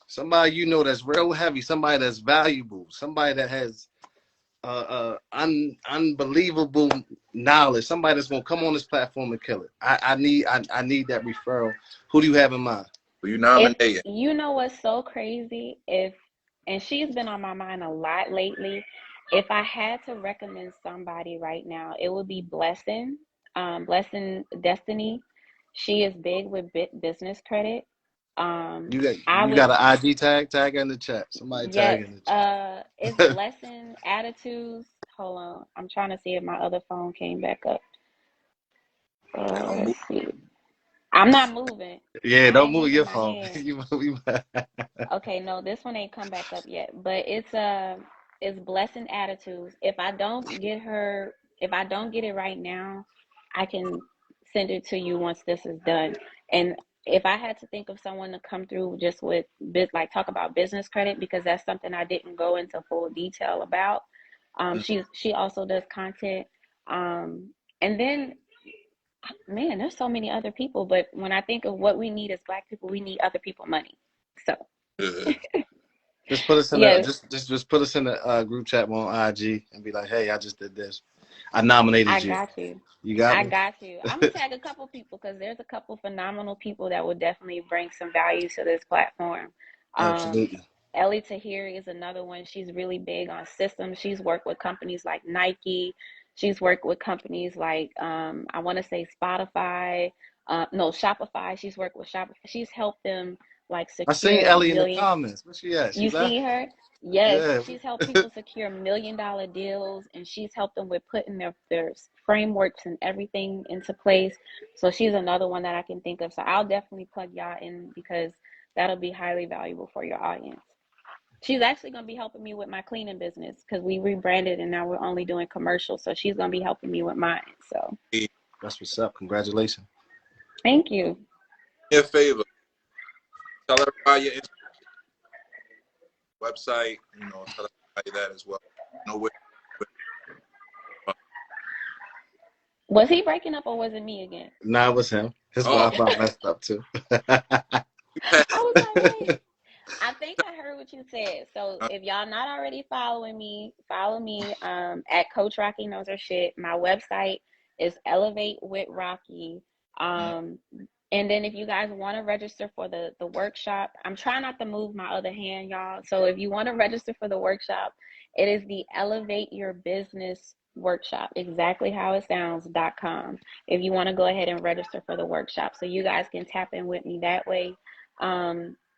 [SPEAKER 2] Somebody you know that's real heavy. Somebody that's valuable. Somebody that has unbelievable knowledge. Somebody that's gonna come on this platform and kill it. I need that referral. Who do you have in mind?
[SPEAKER 1] Who you
[SPEAKER 3] If
[SPEAKER 1] nominating?
[SPEAKER 3] you know what's so crazy, if and she's been on my mind a lot lately. If I had to recommend somebody right now, it would be Blessing, Blessing Destiny. She is big with business credit.
[SPEAKER 2] You got
[SPEAKER 3] I
[SPEAKER 2] you
[SPEAKER 3] would
[SPEAKER 2] got an IG tag? Tag in the chat. Somebody tag
[SPEAKER 3] yes.
[SPEAKER 2] in the
[SPEAKER 3] It's
[SPEAKER 2] chat.
[SPEAKER 3] Blessing Attitudes. Hold on, I'm trying to see if my other phone came back up.
[SPEAKER 1] Yeah, don't
[SPEAKER 3] Let's
[SPEAKER 1] move.
[SPEAKER 3] see. I'm not moving.
[SPEAKER 2] Yeah,
[SPEAKER 3] I
[SPEAKER 2] don't
[SPEAKER 3] ain't
[SPEAKER 2] move
[SPEAKER 3] moving
[SPEAKER 2] your
[SPEAKER 3] my
[SPEAKER 2] phone.
[SPEAKER 3] hand.
[SPEAKER 2] You move.
[SPEAKER 3] Okay, no, this one ain't come back up yet. But it's Blessing Attitudes. If I don't get it right now, I can send it to you once this is done. And if I had to think of someone to come through just with like talk about business credit because that's something I didn't go into full detail about. She also does content. And then man, there's so many other people, but when I think of what we need as Black people, we need other people money. So
[SPEAKER 1] Yeah.
[SPEAKER 2] Just put us in a
[SPEAKER 3] yes,
[SPEAKER 2] just put us in a group chat on IG and be like, hey, I just did this. I nominated
[SPEAKER 3] I
[SPEAKER 2] you.
[SPEAKER 3] got you.
[SPEAKER 2] You got
[SPEAKER 3] I
[SPEAKER 2] me?
[SPEAKER 3] got you. I'm gonna tag a couple people because there's a couple phenomenal people that would definitely bring some value to this platform. Um,
[SPEAKER 2] Absolutely.
[SPEAKER 3] Ellie Tahiri is another one. She's really big on systems. She's worked with companies like Nike. She's worked with companies like I want to say Spotify. No, Shopify. She's worked with Shopify. She's helped them like
[SPEAKER 2] I seen
[SPEAKER 3] secure
[SPEAKER 2] Ellie in the
[SPEAKER 3] million.
[SPEAKER 2] comments. Where she at? She
[SPEAKER 3] You
[SPEAKER 2] left?
[SPEAKER 3] see her? Yes,
[SPEAKER 2] Yeah.
[SPEAKER 3] she's helped people secure $1 million deals and she's helped them with putting their frameworks and everything into place. So she's another one that I can think of. So I'll definitely plug y'all in because that'll be highly valuable for your audience. She's actually going to be helping me with my cleaning business because we rebranded and now we're only doing commercials. So she's going to be helping me with mine. So
[SPEAKER 1] Do
[SPEAKER 2] That's what's up. Congratulations.
[SPEAKER 3] thank you.
[SPEAKER 1] me a favor. Tell everybody your website. You know, tell everybody that as well. You know
[SPEAKER 3] Was he breaking up or was it me again?
[SPEAKER 2] Nah, it was him. His
[SPEAKER 1] oh,
[SPEAKER 2] Wi-Fi messed up too.
[SPEAKER 1] you passed.
[SPEAKER 3] I was like, wait. I think I heard what you said. So if y'all not already following me, follow me at Coach Rocky Knows Her Shit. My website is Elevate with Rocky. Um, and then if you guys want to register for the workshop, I'm trying not to move my other hand, y'all. So if you want to register for the workshop, it is the Elevate Your Business workshop, exactly how it sounds.com. If you want to go ahead and register for the workshop, so you guys can tap in with me that way.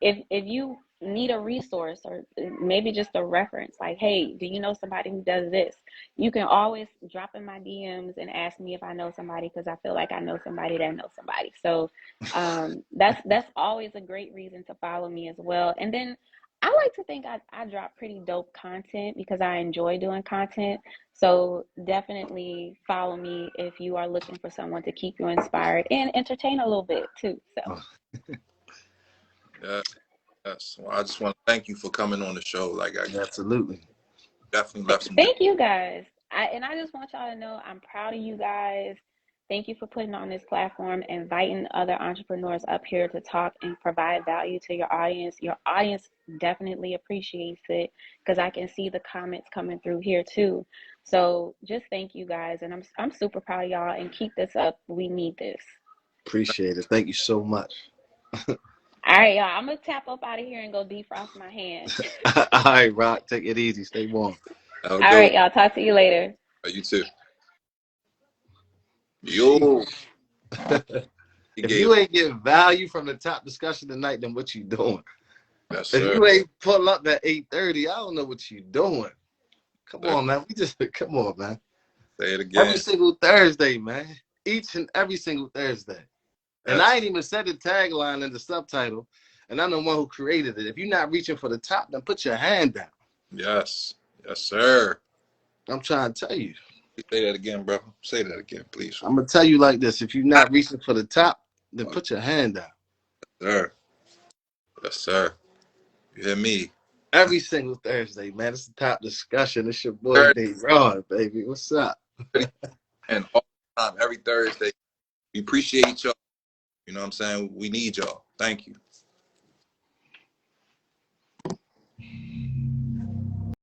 [SPEAKER 3] If you need a resource or maybe just a reference, like, hey, do you know somebody who does this? You can always drop in my DMs and ask me if I know somebody, because I feel like I know somebody that knows somebody. So that's always a great reason to follow me as well. And then I like to think I drop pretty dope content because I enjoy doing content. So definitely follow me if you are looking for someone to keep you inspired and entertain a little bit too. So
[SPEAKER 1] Yeah, yes. Well, I just want to thank you for coming on the show. Like, I
[SPEAKER 2] Absolutely.
[SPEAKER 1] definitely left some.
[SPEAKER 3] thank you guys. I just want y'all to know I'm proud of you guys. Thank you for putting on this platform, inviting other entrepreneurs up here to talk and provide value to your audience. Your audience definitely appreciates it because I can see the comments coming through here too. So just thank you guys, and I'm super proud of y'all. And keep this up. We need this.
[SPEAKER 2] Appreciate it. Thank you so much.
[SPEAKER 3] All right, y'all. I'm gonna tap up out of here and go defrost my hand.
[SPEAKER 2] All right, Rock. Take it easy. Stay warm.
[SPEAKER 1] Have a
[SPEAKER 3] All
[SPEAKER 1] good
[SPEAKER 3] right, y'all. Talk to you later.
[SPEAKER 1] one. You too.
[SPEAKER 2] Jeez.
[SPEAKER 1] Yo, he
[SPEAKER 2] If
[SPEAKER 1] gave.
[SPEAKER 2] you ain't getting value from the top discussion tonight, then what you doing?
[SPEAKER 1] Yes,
[SPEAKER 2] If
[SPEAKER 1] sir.
[SPEAKER 2] you ain't pull up at 8:30, I don't know what you doing. Come on, man. Come on, man.
[SPEAKER 1] Say it
[SPEAKER 2] Every
[SPEAKER 1] again.
[SPEAKER 2] single Thursday, man. Each and every single Thursday. And
[SPEAKER 1] Yes.
[SPEAKER 2] I ain't even said the tagline in the subtitle, and I'm the one who created it. If you're not reaching for the top, then put your hand down.
[SPEAKER 1] Yes. Yes, sir.
[SPEAKER 2] I'm trying to tell you.
[SPEAKER 1] Say that again, bro. Say that again, please.
[SPEAKER 2] I'm going to tell you like this. If you're not reaching for the top, then put your hand down.
[SPEAKER 1] Sir. Yes, sir. You hear me?
[SPEAKER 2] Every single Thursday, man. It's the top discussion. It's your boy,
[SPEAKER 1] Thursday
[SPEAKER 2] D. Ron, baby. What's up?
[SPEAKER 1] and all the time, every Thursday. We appreciate y'all. You know what I'm saying? We need y'all. Thank you.